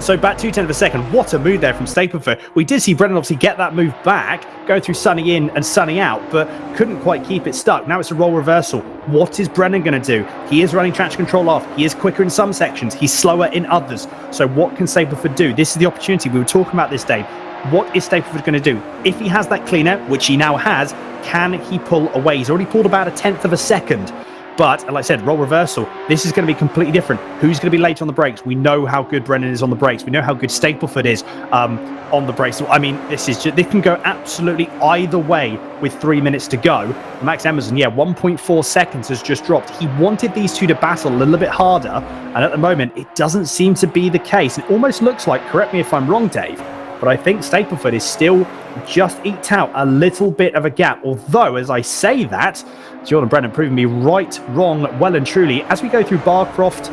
So back 0.2 of a second. What a move there from Stapleford. We did see Brennan obviously get that move back, go through sunny in and sunny out, but couldn't quite keep it stuck. Now it's a roll reversal. What is Brennan going to do? He is running traction control off. He is quicker in some sections. He's slower in others. So what can Stapleford do? This is the opportunity. We were talking about this, Dave. What is Stapleford going to do? If he has that clean out, which he now has, can he pull away? He's already pulled about 1/10 of a second. But, like I said, roll reversal, this is going to be completely different. Who's going to be late on the brakes? We know how good Brennan is on the brakes. We know how good Stapleford is on the brakes. I mean, this can go absolutely either way with 3 minutes to go. Max Edmondson, 1.4 seconds has just dropped. He wanted these two to battle a little bit harder, and at the moment, it doesn't seem to be the case. It almost looks like, correct me if I'm wrong, Dave, but I think Stapleford is still just eked out a little bit of a gap. Although, as I say that, Jordan Brennan proving me right, wrong, well and truly. As we go through Croft,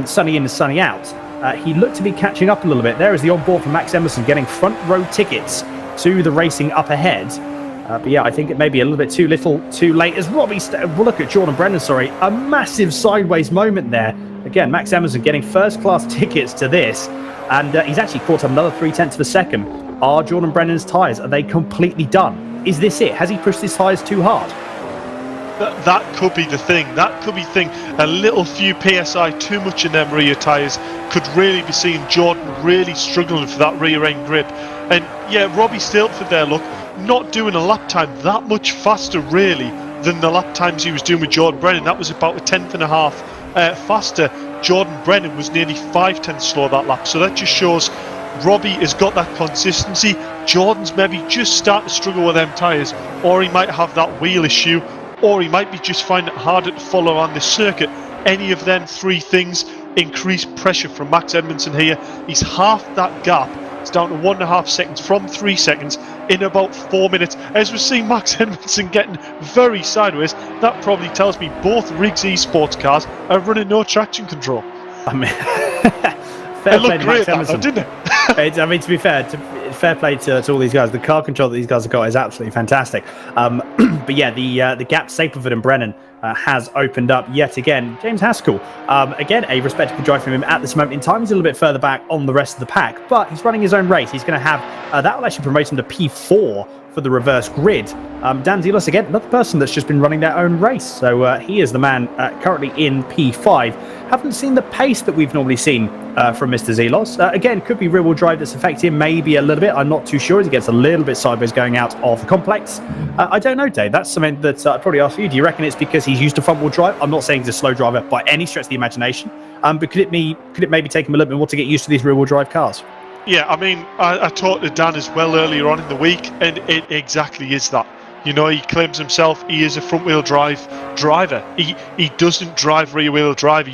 sunny in and sunny out, he looked to be catching up a little bit. There is the on-board for Max Edmondson, getting front row tickets to the racing up ahead. But I think it may be a little bit too little, too late. As Robbie, look at Jordan Brennan, a massive sideways moment there. Again, Max Edmondson getting first-class tickets to this. And he's actually caught up another 0.3 of a second. Are Jordan Brennan's tyres, are they completely done? Is this it? Has he pushed his tyres too hard? That could be the thing. A little few PSI too much in them rear tyres could really be seeing Jordan really struggling for that rear end grip. And Robbie Stapleford there, look, not doing a lap time that much faster really than the lap times he was doing with Jordan Brennan. That was about 1.5 faster. Jordan Brennan was nearly 0.5 slow that lap. So that just shows Robbie has got that consistency. Jordan's maybe just starting to struggle with them tyres, or he might have that wheel issue, or he might be just finding it harder to follow on this circuit. Any of them three things increase pressure from Max Edmondson here. He's half that gap. It's down to 1.5 seconds from 3 seconds in about 4 minutes. As we're seeing Max Edmondson getting very sideways, that probably tells me both Riggs eSports cars are running no traction control. I mean, it looked great, didn't it? I mean, to be fair, fair play to all these guys. The car control that these guys have got is absolutely fantastic. But the gap Stapleford and Brennan has opened up yet again. James Haskell, again, a respectable drive from him at this moment in time. He's a little bit further back on the rest of the pack, but he's running his own race. He's going to have, that will actually promote him to P4 for the reverse grid. Dan Delos, again, another person that's just been running their own race. So he is the man currently in P5. Haven't seen the pace that we've normally seen from Mr. Zelos. Again, could be rear-wheel drive that's affecting him, maybe a little bit. I'm not too sure as he gets a little bit sideways going out of the complex. I don't know, Dave. That's something that I'd probably ask you. Do you reckon it's because he's used to front-wheel drive? I'm not saying he's a slow driver by any stretch of the imagination. But could it maybe take him a little bit more to get used to these rear-wheel drive cars? Yeah, I mean, I talked to Dan as well earlier on in the week, and it exactly is that. You know, he claims himself he is a front-wheel drive driver. He doesn't drive rear-wheel drive.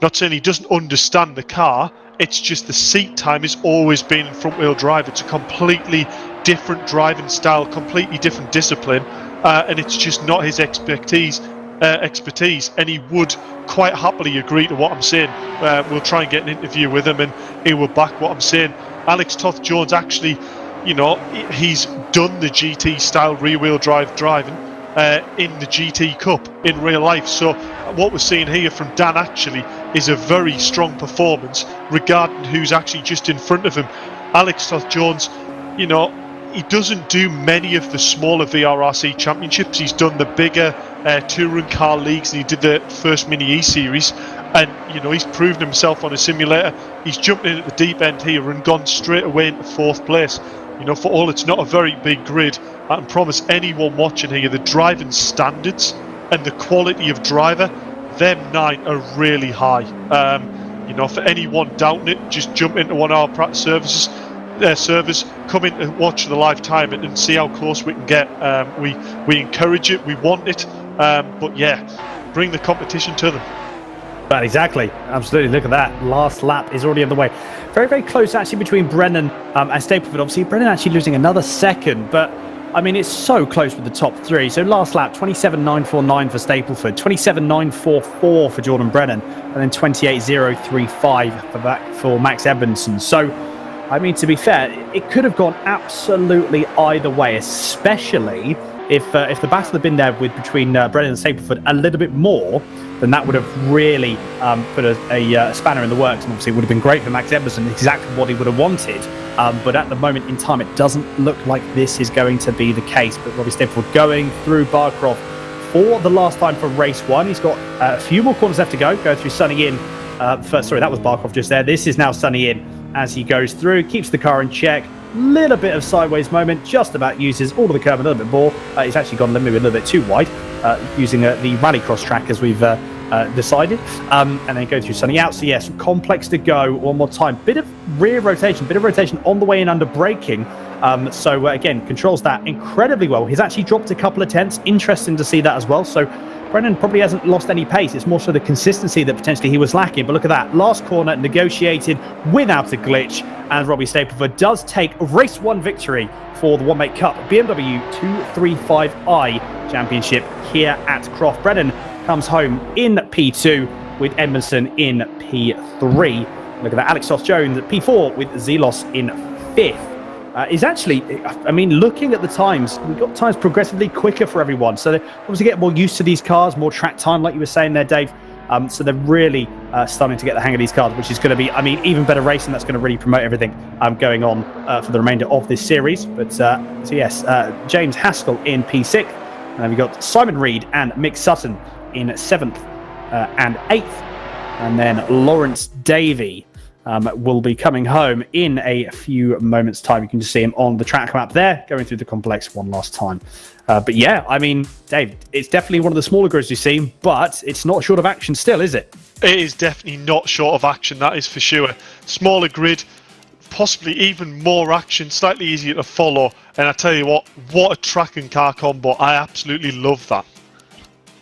Not saying he doesn't understand the car. It's just the seat time has always been in front-wheel drive. It's a completely different driving style, completely different discipline, and it's just not his expertise. And he would quite happily agree to what I'm saying. We'll try and get an interview with him, and he will back what I'm saying. Alex Toth-Jones actually, you know, he's done the GT style rear-wheel drive driving in the GT Cup in real life. So what we're seeing here from Dan actually is a very strong performance regarding who's actually just in front of him. Alex Toth-Jones, you know, he doesn't do many of the smaller VRRC championships. He's done the bigger touring car leagues, and he did the first Mini E Series. And you know, he's proven himself on a simulator. He's jumped in at the deep end here and gone straight away into 4th place. You know, for all it's not a very big grid, I can promise anyone watching here the driving standards and the quality of driver, them 9 are really high. You know, for anyone doubting it, just jump into one of our practice servers, come in and watch the live time and see how close we can get. We encourage it, we want it, But yeah, bring the competition to them. But exactly, absolutely. Look at that. Last lap is already on the way. Very, very close actually between Brennan and Stapleford. Obviously, Brennan actually losing another second, but I mean, it's so close with the top three. So last lap, 27.949 for Stapleford, 27.944 for Jordan Brennan, and then 28.035 for Max Edmondson. So, I mean, to be fair, it could have gone absolutely either way, especially if the battle had been there between Brennan and Stapleford a little bit more, then that would have really put a spanner in the works. And obviously, it would have been great for Max Edmondson, exactly what he would have wanted. But at the moment in time, it doesn't look like this is going to be the case. But Robbie Stapleford going through Barcroft for the last time for race one. He's got a few more corners left to go through Sunny Inn. Sorry, that was Barcroft just there. This is now Sunny Inn as he goes through, keeps the car in check. Little bit of sideways moment, just about uses all of the curb a little bit more. He's actually gone maybe a little bit too wide, using the rallycross track as we've decided, and then go through Sunny out. So yes, complex to go one more time. Bit of rear rotation, on the way in under braking. So again, controls that incredibly well. He's actually dropped a couple of tenths. Interesting to see that as well. So Brennan probably hasn't lost any pace. It's more so the consistency that potentially he was lacking. But look at that. Last corner negotiated without a glitch. And Robbie Stapleford does take race one victory for the One Make Cup BMW 235i Championship here at Croft. Brennan comes home in P2 with Edmondson in P3. Look at that. Alex Jones at P4 with Zelos in 5th. Is actually, I mean, looking at the times, we've got times progressively quicker for everyone. So they obviously get more used to these cars, more track time, like you were saying there, Dave. So they're really starting to get the hang of these cars, which is going to be, I mean, even better racing. That's going to really promote everything going on for the remainder of this series. But so yes, James Haskell in P6. And we've got Simon Reed and Mick Sutton in 7th and 8th. And then Lawrence Davey will be coming home in a few moments' time. You can just see him on the track map there, going through the complex one last time. But yeah, I mean, Dave, it's definitely one of the smaller grids you've seen, but it's not short of action still, is it? It is definitely not short of action, that is for sure. Smaller grid, possibly even more action, slightly easier to follow. And I tell you what a track and car combo. I absolutely love that.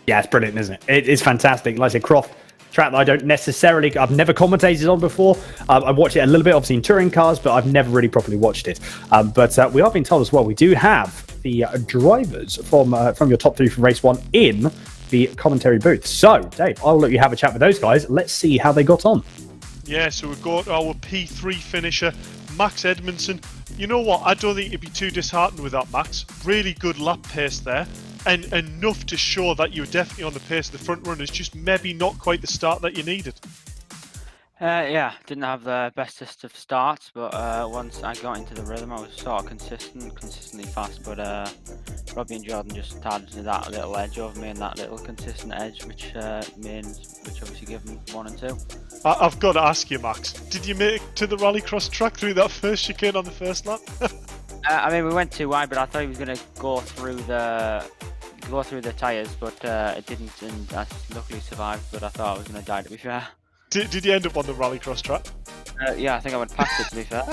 Yeah, it's brilliant, isn't it? It is fantastic. Like I said, Croft, track that I've never commentated on before. I've watched it a little bit, obviously, in touring cars, but I've never really properly watched it. But we are being told as well, we do have the drivers from your top three from race one in the commentary booth. So, Dave, I'll let you have a chat with those guys. Let's see how they got on. Yeah, so we've got our P3 finisher, Max Edmondson. You know what? I don't think you'd be too disheartened with that, Max. Really good lap pace there. And enough to show that you're definitely on the pace of the front runners, just maybe not quite the start that you needed. Yeah, didn't have the bestest of starts, but once I got into the rhythm, I was sort of consistently fast. But Robbie and Jordan just added that little edge over me, and that little consistent edge, which obviously give them 1 and 2. I've got to ask you, Max, did you make it to the rallycross track through that first chicane on the first lap? I mean, we went too wide, but I thought he was going to go through the tyres, but it didn't, and I luckily survived. But I thought I was going to die, to be fair. Did you end up on the rallycross track? Yeah, I think I went past it, to be fair.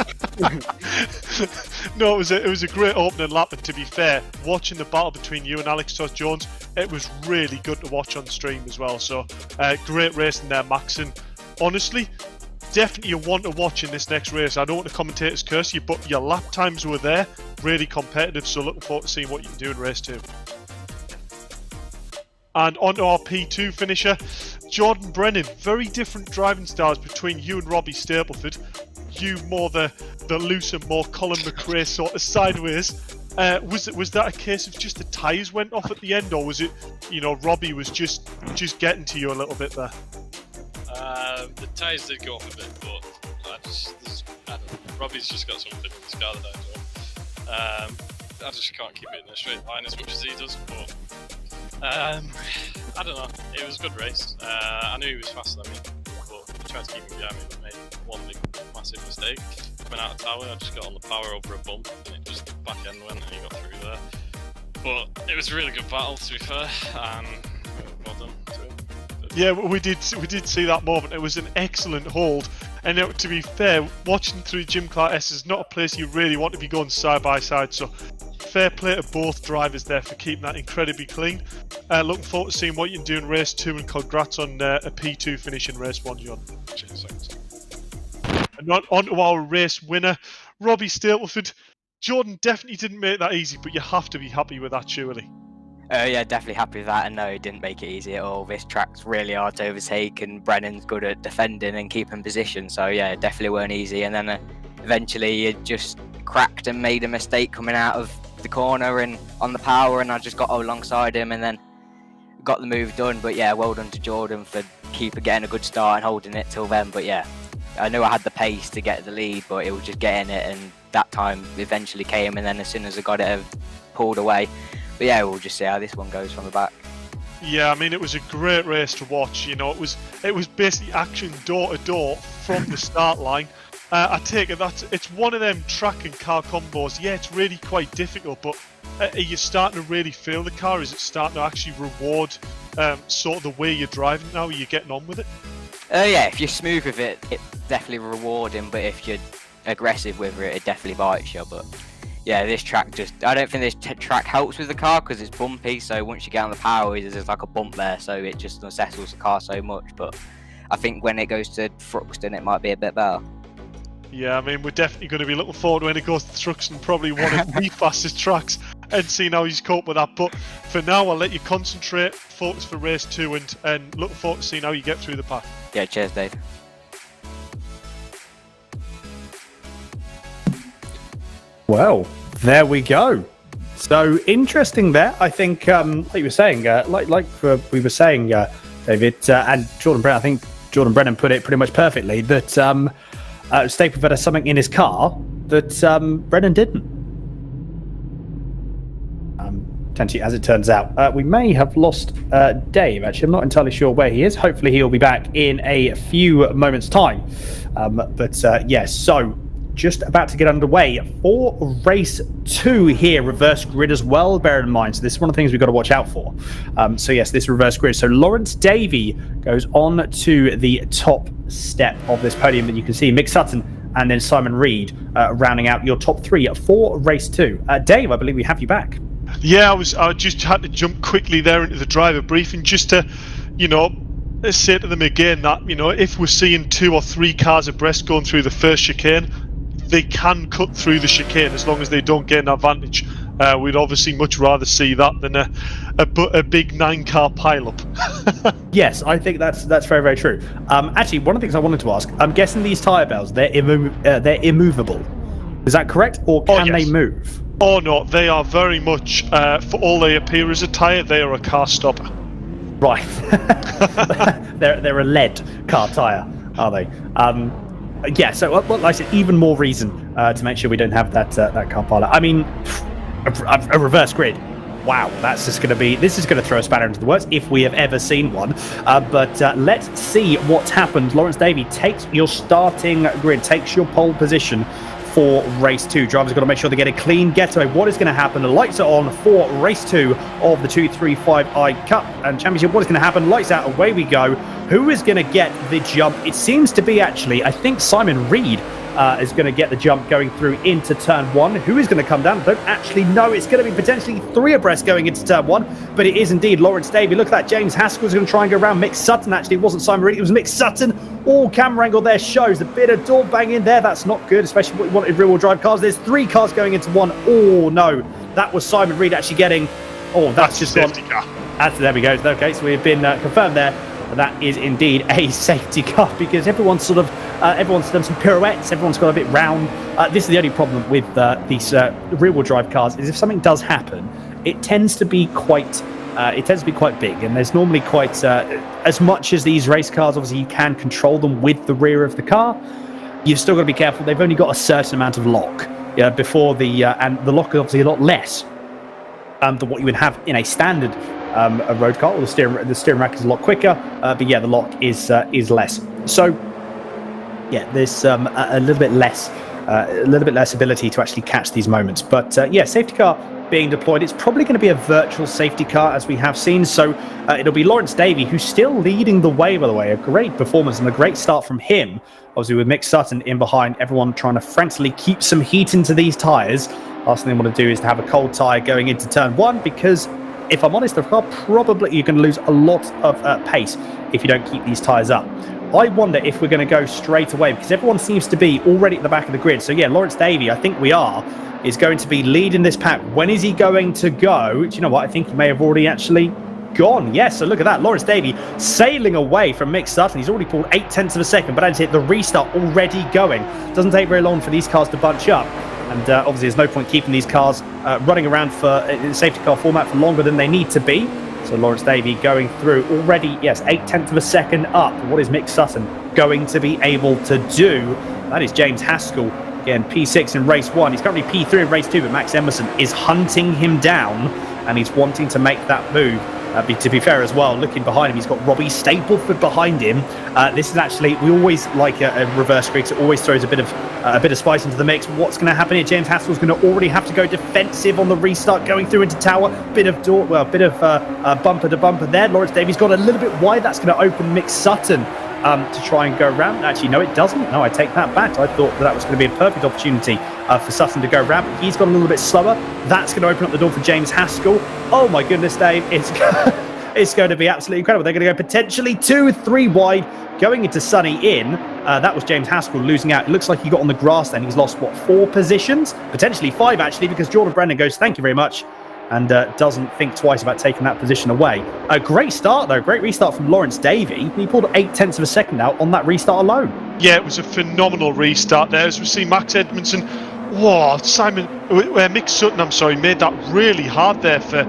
No, it was a great opening lap, and to be fair, watching the battle between you and Alex Jones, it was really good to watch on stream as well. So great racing there, Max, and honestly, definitely you want to watch in this next race. I don't want the commentators curse you, but your lap times were there, really competitive. So looking forward to seeing what you can do in race 2. And on to our P2 finisher, Jordan Brennan. Very different driving styles between you and Robbie Stapleford. You more the looser, more Colin McRae sort of sideways. Was that a case of just the tyres went off at the end, or was it, Robbie was just getting to you a little bit there? The tyres did go off a bit, but I don't know. Robbie's just got something in his car that I don't. I just can't keep it in a straight line as much as he does, but I don't know. It was a good race. I knew he was faster than me, but I tried to keep him behind me, but made one big massive mistake. Coming out of tower, I just got on the power over a bump, and it just back end went, and he got through there. But it was a really good battle, to be fair, and well done to him. Yeah, we did see that moment. It was an excellent hold, and to be fair, watching through Jim Clark S is not a place you really want to be going side by side. So fair play to both drivers there for keeping that incredibly clean. Looking forward to seeing what you can do in race 2, and congrats on a P2 finish in race 1, John. Cheers, thanks. And on to our race winner, Robbie Stapleford. Jordan definitely didn't make that easy, but you have to be happy with that, surely. Yeah, definitely happy with that. And no, it didn't make it easy at all. This track's really hard to overtake, and Brennan's good at defending and keeping position. So yeah, it definitely weren't easy. And then eventually it just cracked and made a mistake coming out of the corner and on the power, and I just got alongside him and then got the move done. But yeah, well done to Jordan for getting a good start and holding it till then. But yeah, I knew I had the pace to get the lead, but it was just getting it, and that time eventually came, and then as soon as I got it, I pulled away. But yeah, we'll just see how this one goes from the back. Yeah, I mean, it was a great race to watch. You know, it was basically action door to door from the start line. I take it it's one of them track and car combos. Yeah, it's really quite difficult, but are you starting to really feel the car? Is it starting to actually reward sort of the way you're driving now? Are you getting on with it? Yeah, if you're smooth with it, it's definitely rewarding, but if you're aggressive with it, it definitely bites you. But yeah, this track I don't think this track helps with the car because it's bumpy, so once you get on the power, there's like a bump there, so it just unsettles the car so much. But I think when it goes to Thruxton, it might be a bit better. Yeah, I mean, we're definitely going to be looking forward when it goes to Thruxton, probably one of the fastest tracks, and seeing how he's coped with that. But for now, I'll let you concentrate, focus for race 2, and looking forward to seeing how you get through the pack. Yeah, cheers, Dave. Well, there we go. So interesting there. I think, like you were saying, we were saying, David, and Jordan Brennan, I think Jordan Brennan put it pretty much perfectly, that Stapleford has something in his car that Brennan didn't. Potentially, as it turns out, we may have lost Dave. Actually, I'm not entirely sure where he is. Hopefully, he'll be back in a few moments' time. Yes, so just about to get underway for race 2 here, reverse grid as well, bear in mind. So this is one of the things we've got to watch out for. So yes, this reverse grid. So Lawrence Davey goes on to the top step of this podium, and you can see Mick Sutton and then Simon Reed rounding out your top 3 for race 2. Dave, I believe we have you back. Yeah, I just had to jump quickly there into the driver briefing just to, say to them again that, if we're seeing 2 or 3 cars abreast going through the first chicane, they can cut through the chicane as long as they don't get an advantage. We'd obviously much rather see that than a big 9-car pileup. Yes, I think that's very, very true. Actually, one of the things I wanted to ask, I'm guessing these tyre bells, they're immovable. Is that correct? Or can they move? Oh no, they are very much, for all they appear as a tyre, they are a car stopper. Right. they're a lead car tyre, are they? Yeah, so like I said, even more reason to make sure we don't have that car pilot. I mean, a reverse grid. Wow, this is going to throw a spanner into the works if we have ever seen one. But let's see what's happened. Lawrence Davey takes your starting grid, takes your pole position for race 2. Drivers got to make sure they get a clean getaway. What is going to happen? The lights are on for race 2 of the 235i Cup and Championship. What is going to happen? Lights out, away we go. Who is going to get the jump? It seems to be actually, I think Simon Reed is going to get the jump going through into turn 1. Who is going to come down? I don't actually know. It's going to be potentially 3 abreast going into turn 1, but it is indeed Lawrence Davey. Look at that. James Haskell's going to try and go around Mick Sutton. Actually, it wasn't Simon Reed. It was Mick Sutton. All camera angle there shows a bit of door banging there. That's not good, especially what you wanted rear-wheel drive cars. There's 3 cars going into 1. Oh, no. That was Simon Reed actually getting... Oh, that's just gone. There we go. Okay, so we've been confirmed there. That is indeed a safety car because everyone's done some pirouettes. Everyone's got a bit round. This is the only problem with these rear-wheel drive cars is if something does happen, it tends to be quite big, and there's normally quite as much as these race cars. Obviously, you can control them with the rear of the car. You've still got to be careful. They've only got a certain amount of lock before and the lock is obviously a lot less than what you would have in a standard a road car. Or the steering rack is a lot quicker, but yeah, the lock is less. So yeah, there's a little bit less ability to actually catch these moments. But yeah, safety car being deployed. It's probably going to be a virtual safety car, as we have seen. So it'll be Lawrence Davey, who's still leading the way, by the way. A great performance and a great start from him. Obviously, with Mick Sutton in behind, everyone trying to frantically keep some heat into these tyres. Last thing they want to do is to have a cold tyre going into turn one, because if I'm honest, the car probably you're going to lose a lot of pace if you don't keep these tyres up. I wonder if we're going to go straight away, because everyone seems to be already at the back of the grid. So yeah, Lawrence Davey, I think we are, is going to be leading this pack. When is he going to go? Do you know what? I think he may have already actually gone. Yes, so look at that. Lawrence Davey sailing away from Mick Sutton. He's already pulled 0.8 of a second, but as it, the restart already going. Doesn't take very long for these cars to bunch up. And obviously, there's no point keeping these cars running around for in safety car format for longer than they need to be. So Lawrence Davey going through already, yes, 0.8 of a second up. What is Mick Sutton going to be able to do? That is James Haskell. Again, P6 in race 1. He's currently P3 in race 2, but Max Edmondson is hunting him down, and he's wanting to make that move. To be fair as well, looking behind him, he's got Robbie Stapleford behind him. This is actually, we always like a reverse grid, so it always throws a bit of spice into the mix. What's going to happen here? James Haskell's going to already have to go defensive on the restart, going through into tower. Bit of bumper to bumper there. Lawrence Davies got a little bit wide. That's going to open Mick Sutton to try and go round. Actually, no, it doesn't. No, I take that back. I thought that was going to be a perfect opportunity for Sutton to go round. He's gone a little bit slower. That's going to open up the door for James Haskell. Oh my goodness, Dave. It's going to be absolutely incredible. They're going to go potentially 2-3 wide going into Sunny in. That was James Haskell losing out. It looks like he got on the grass then. He's lost, what, 4 positions? Potentially 5, actually, because Jordan Brennan goes, thank you very much, and doesn't think twice about taking that position away. A great start, though. Great restart from Lawrence Davey. He pulled 0.8 of a second out on that restart alone. Yeah, it was a phenomenal restart there. As we see Max Edmondson, Mick Sutton, made that really hard there for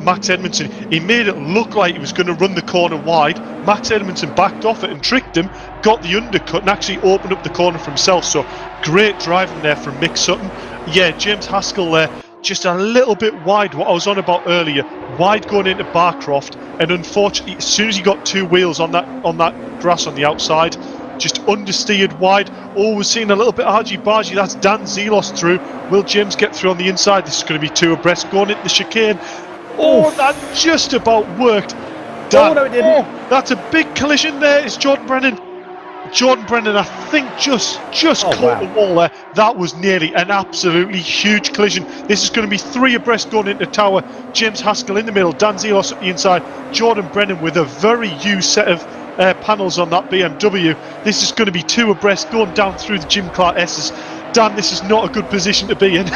Max Edmondson. He made it look like he was going to run the corner wide. Max Edmondson backed off it and tricked him, got the undercut and actually opened up the corner for himself. So great driving there from Mick Sutton. Yeah, James Haskell there, just a little bit wide, what I was on about earlier, wide going into Barcroft, and unfortunately as soon as he got 2 wheels on that grass on the outside, just understeered wide. Oh, we're seeing a little bit argy-bargy. That's Dan Zelos through. Will James get through on the inside? This is going to be 2 abreast going into the chicane. Oh, that just about worked. Dan, no, it didn't. That's a big collision there. It's Jordan Brennan. Jordan Brennan, I think, just caught the wall there. That was nearly an absolutely huge collision. This is going to be 3 abreast going into tower. James Haskell in the middle, Dan Zelos at the inside, Jordan Brennan with a very used set of panels on that BMW. This is going to be 2 abreast going down through the Jim Clark S's. Dan, this is not a good position to be in.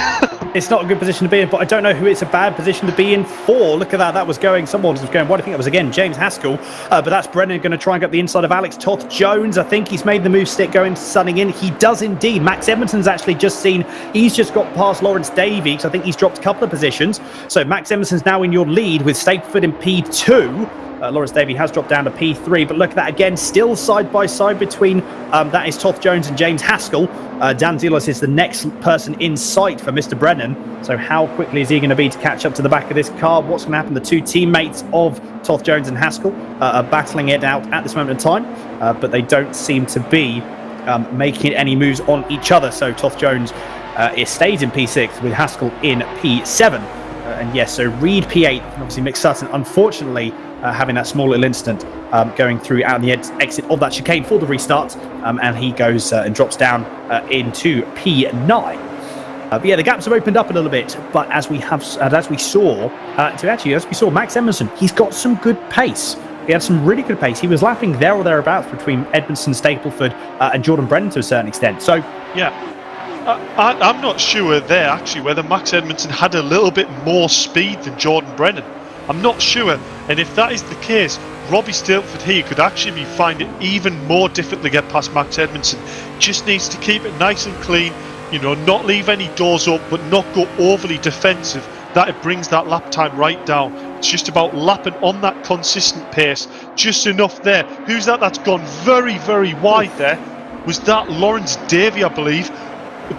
It's not a good position to be in, but I don't know who it's a bad position to be in for. Look at that. That was going, someone was going, what do you think that was again? James Haskell. But that's Brennan going to try and get the inside of Alex Toth Jones. I think he's made the move stick going sunning in. He does indeed. Max Edmondson's actually just seen, he's just got past Lawrence Davey, so I think he's dropped a couple of positions. So Max Edmondson's now in your lead with Stapleford in P2. Lawrence Davey has dropped down to P3, but look at that again, still side by side between that is Toth Jones and James Haskell. Dan Zelos is the next person in sight for Mr. Brennan. So how quickly is he going to be to catch up to the back of this car? What's going to happen? The 2 teammates of Toth Jones and Haskell are battling it out at this moment in time, but they don't seem to be making any moves on each other. So Toth Jones stays in P6 with Haskell in P7. And yes, so Reed P8, and obviously Mick Sutton, unfortunately, having that small little incident going through out the exit of that chicane for the restart, and he goes and drops down into P9. But yeah, the gaps have opened up a little bit, but as we saw, Max Edmondson, he's got some good pace. He had some really good pace. He was lapping there or thereabouts between Edmondson, Stapleford, and Jordan Brennan to a certain extent. So yeah. I'm not sure there actually whether Max Edmondson had a little bit more speed than Jordan Brennan. I'm not sure, and if that is the case, Robbie Stapleford here could actually find it even more difficult to get past Max Edmondson. Just needs to keep it nice and clean, not leave any doors up, but not go overly defensive. That it brings that lap time right down. It's just about lapping on that consistent pace, just enough there. Who's that? That's gone very, very wide there. Was that Lawrence Davey, I believe?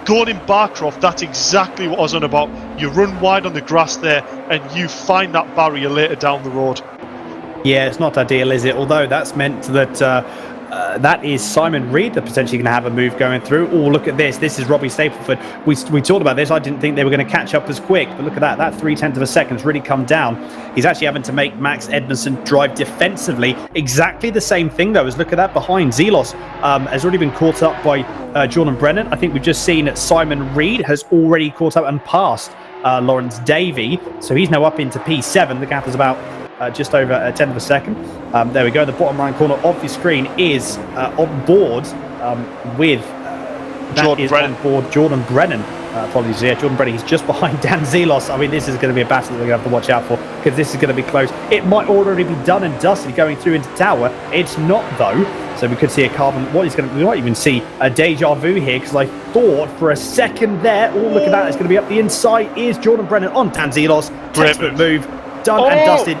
Going in Barcroft, that's exactly what I was on about. You run wide on the grass there and you find that barrier later down the road. Yeah, it's not ideal, is it? Although that's meant that that is Simon Reed. They're potentially going to have a move going through. Oh, look at this. This is Robbie Stapleford. We talked about this. I didn't think they were going to catch up as quick, but look at that. That 0.3 of a second's really come down. He's actually having to make Max Edmondson drive defensively. Exactly the same thing, though, as look at that behind. Zelos has already been caught up by Jordan Brennan. I think we've just seen Simon Reed has already caught up and passed Lawrence Davey. So he's now up into P7. The gap is about just over a 10th of a second. There we go. The bottom right corner of the screen is on board with Jordan Brennan. Apologies, yeah, Jordan Brennan. He's just behind Dan Zelos. I mean, this is going to be a battle that we're going to have to watch out for, because this is going to be close. It might already be done and dusted going through into Tower. It's not, though. So we could see a carbon. We might even see a deja vu here, because I thought for a second there. Oh, look at that! It's going to be up the inside. Is Jordan Brennan on Dan Zelos? Textbook move, done and dusted.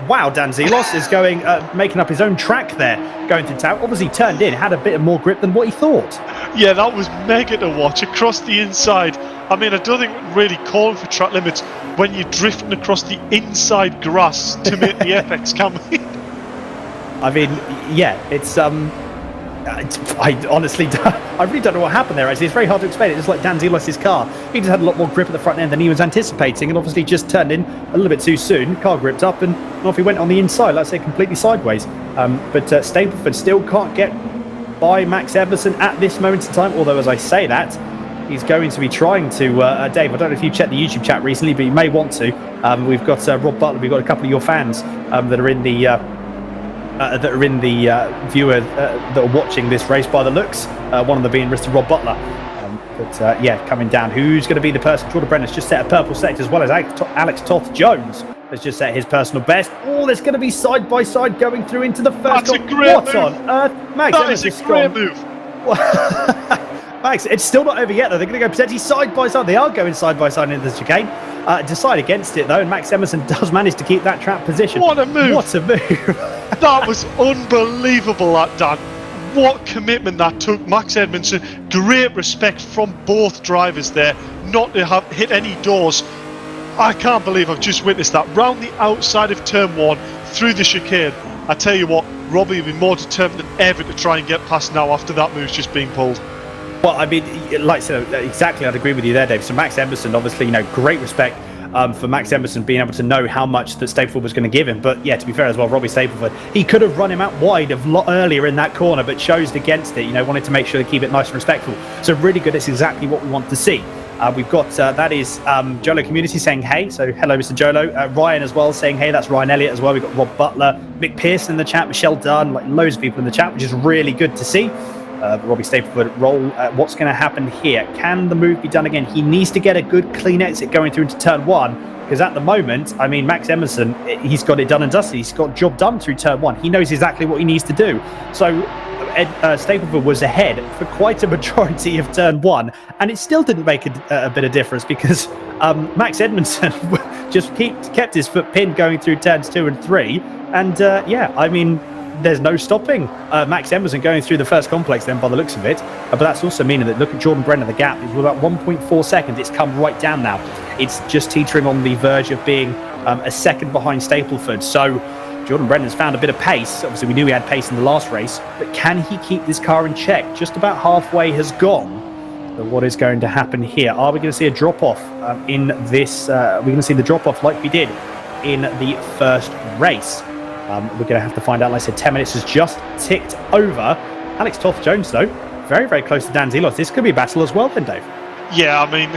Wow, Dan Zelos is going, making up his own track there, going to Tower. Obviously turned in, had a bit more grip than what he thought. Yeah, that was mega to watch across the inside. I mean, I don't think we're really calling for track limits when you're drifting across the inside grass to make the FX, can we? I mean, yeah, it's I honestly, I really don't know what happened there. Actually, it's very hard to explain. It's just like Dan Zelos' car. He just had a lot more grip at the front end than he was anticipating, and obviously just turned in a little bit too soon. Car gripped up, and off he went on the inside. Let's say completely sideways. But Stapleford still can't get by Max Edmondson at this moment in time. Although, as I say that, he's going to be trying to. Dave, I don't know if you checked the YouTube chat recently, but you may want to. We've got Rob Butler. We've got a couple of your fans that are in the. Viewer that are watching this race by the looks. One of them being Mr. Rob Butler. Yeah, coming down. Who's going to be the person? Jordan Brennan's just set a purple sector, as well as Alex Toth-Jones has just set his personal best. Oh, there's going to be side by side going through into the first. That's a great what move. On earth, Max? That is a great move. Max, it's still not over yet, though. They're going to go potentially side by side. They are going side by side into the chicane. Decide against it, though, and Max Edmondson does manage to keep that trap position. What a move! What a move! That was unbelievable, that Dan. What commitment that took. Max Edmondson, great respect from both drivers there, not to have hit any doors. I can't believe I've just witnessed that. Round the outside of turn one, through the chicane. I tell you what, Robbie will be more determined than ever to try and get past now after that move's just been pulled. Well, I mean, like I said, exactly, I'd agree with you there, Dave. So Max Edmondson, obviously, great respect for Max Edmondson being able to know how much that Stapleford was going to give him. But yeah, to be fair as well, Robbie Stapleford, he could have run him out wide a lot earlier in that corner, but chose against it. Wanted to make sure to keep it nice and respectful. So really good. It's exactly what we want to see. We've got that is Jolo Community saying hey. So hello, Mr. Jolo. Ryan as well saying hey. That's Ryan Elliott as well. We've got Rob Butler, Mick Pearson in the chat, Michelle Dunn, like loads of people in the chat, which is really good to see. Robbie Stapleford roll. What's going to happen here? Can the move be done again? He needs to get a good clean exit going through into turn one, because at the moment, I mean, Max Edmondson, he's got it done and dusted. He's got job done through turn one. He knows exactly what he needs to do. So Stapleford was ahead for quite a majority of turn one, and it still didn't make a bit of difference, because Max Edmondson just kept his foot pinned going through turns 2 and 3. And yeah, I mean, there's no stopping Max Edmondson going through the first complex then by the looks of it. But that's also meaning that, look at Jordan Brennan, the gap is about 1.4 seconds. It's come right down now. It's just teetering on the verge of being a second behind Stapleford. So Jordan Brennan's found a bit of pace. Obviously, we knew he had pace in the last race, but can he keep this car in check? Just about halfway has gone. So what is going to happen here? Are we going to see a drop-off in this? We're going to see the drop-off like we did in the first race. We're going to have to find out. Like I said, 10 minutes has just ticked over. Alex Toth-Jones, though, very, very close to Dan Zelos. This could be a battle as well then, Dave. Yeah, I mean,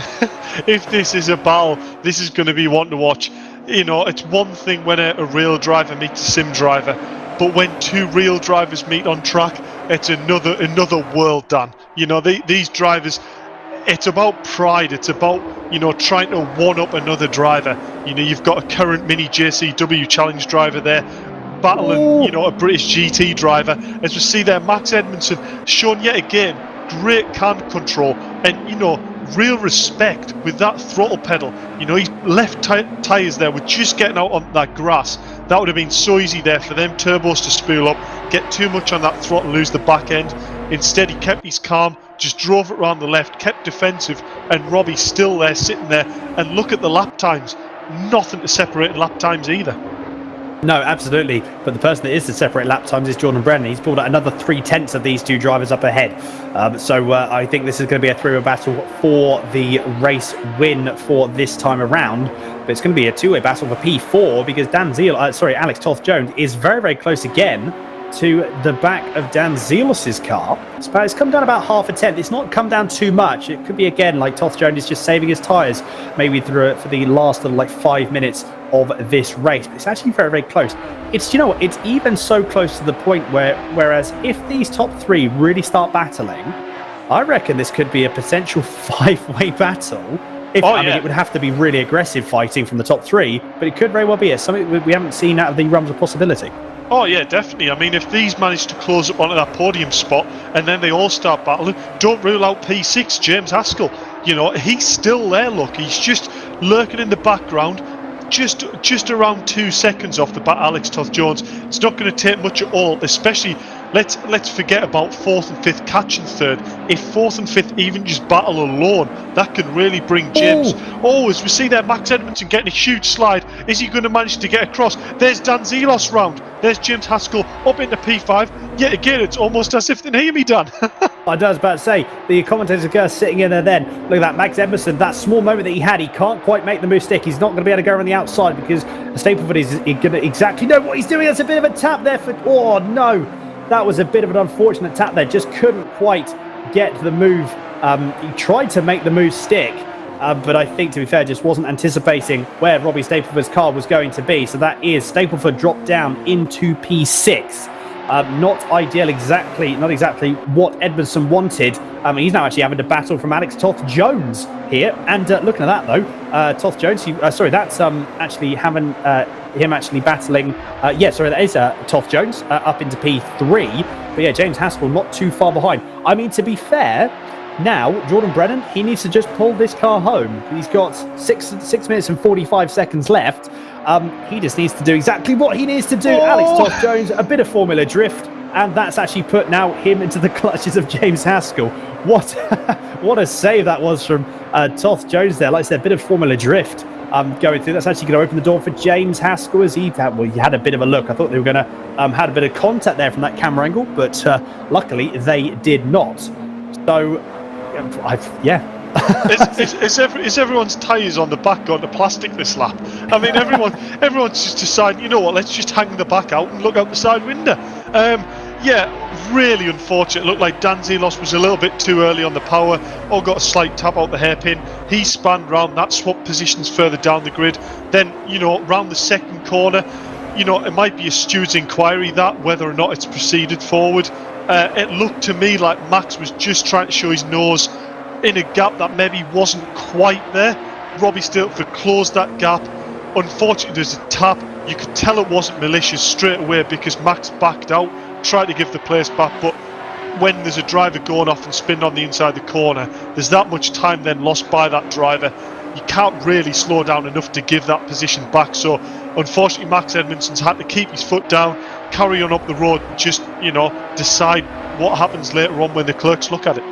if this is a battle, this is going to be one to watch. It's one thing when a real driver meets a sim driver, but when two real drivers meet on track, it's another world, Dan. These drivers, it's about pride. It's about, trying to one-up another driver. You've got a current mini JCW challenge driver there, battling, a British GT driver. As we see there, Max Edmondson shown yet again great can control and, real respect with that throttle pedal. His left tyres there were just getting out on that grass. That would have been so easy there for them turbos to spool up, get too much on that throttle, lose the back end. Instead, he kept his calm, just drove it around the left, kept defensive, and Robbie's still there, sitting there. And look at the lap times. Nothing to separate lap times either. No, absolutely. But the person that is to separate lap times is Jordan Brennan. He's pulled out another 3/10 of these two drivers up ahead. So I think this is going to be a three-way battle for the race win for this time around. But it's going to be a two-way battle for P4 because Alex Toth-Jones is very, very close again to the back of Dan Zelos's car. It's come down about half a tenth. It's not come down too much. It could be again like Toth-Jones is just saving his tyres maybe for the last of like 5 minutes of this race. But it's actually very, very close. It's it's even so close to the point whereas if these top three really start battling, I reckon this could be a potential 5-way battle. It would have to be really aggressive fighting from the top three, but it could very well be something we haven't seen out of the realms of possibility. Oh yeah, definitely. I mean, if these manage to close up onto that podium spot and then they all start battling, don't rule out P6, James Haskell. He's still there, look. He's just lurking in the background, just around 2 seconds off the bat, Alex Toth-Jones. It's not going to take much at all, especially, let's forget about 4th and 5th catching third. If 4th and 5th even just battle alone, that can really bring James. As we see there, Max Edmondson getting a huge slide. Is he going to manage to get across? There's Dan Zelos round. There's James Haskell up into P5. Yet again, it's almost as if they didn't hear me, Dan. I was about to say, the commentator's girl sitting in there then. Look at that, Max Edmondson, that small moment that he had, he can't quite make the move stick. He's not going to be able to go around the outside because Stapleford is going to exactly know what he's doing. That's a bit of a tap there for... Oh, no. That was a bit of an unfortunate tap there. Just couldn't quite get the move. He tried to make the move stick, but I think, to be fair, just wasn't anticipating where Robbie Stapleford's car was going to be. So that is Stapleford dropped down into P6. Not ideal, not exactly what Edmondson wanted. He's now actually having to battle from Alex Toth-Jones here. And looking at that, though, Toth-Jones, that's actually having him actually battling. That is Toth-Jones up into P3. But yeah, James Haskell not too far behind. I mean, to be fair, now Jordan Brennan, he needs to just pull this car home. He's got 6 minutes and 45 seconds left. He just needs to do exactly what he needs to do. Alex Toth-Jones, a bit of Formula Drift, and that's actually put now him into the clutches of James Haskell. What a save that was from Toth-Jones there. Like I said, a bit of Formula Drift going through. That's actually going to open the door for James Haskell as he had a bit of a look. I thought they were going to had a bit of contact there from that camera angle, but luckily they did not. So, Is everyone's tyres on the back gone to plastic this lap? I mean, everyone's just deciding, you know what, let's just hang the back out and look out the side window. Really unfortunate. It looked like Dan Zelos was a little bit too early on the power, or got a slight tap out the hairpin. He spanned round that, swapped positions further down the grid. Then, round the second corner, it might be a steward's inquiry that whether or not it's proceeded forward. It looked to me like Max was just trying to show his nose in a gap that maybe wasn't quite there. Robbie Stapleford closed that gap. Unfortunately, there's a tap. You could tell it wasn't malicious straight away because Max backed out, tried to give the place back, but when there's a driver going off and spinning on the inside the corner, there's that much time then lost by that driver. You can't really slow down enough to give that position back. So unfortunately, Max Edmondson's had to keep his foot down, carry on up the road, just decide what happens later on when the clerks look at it.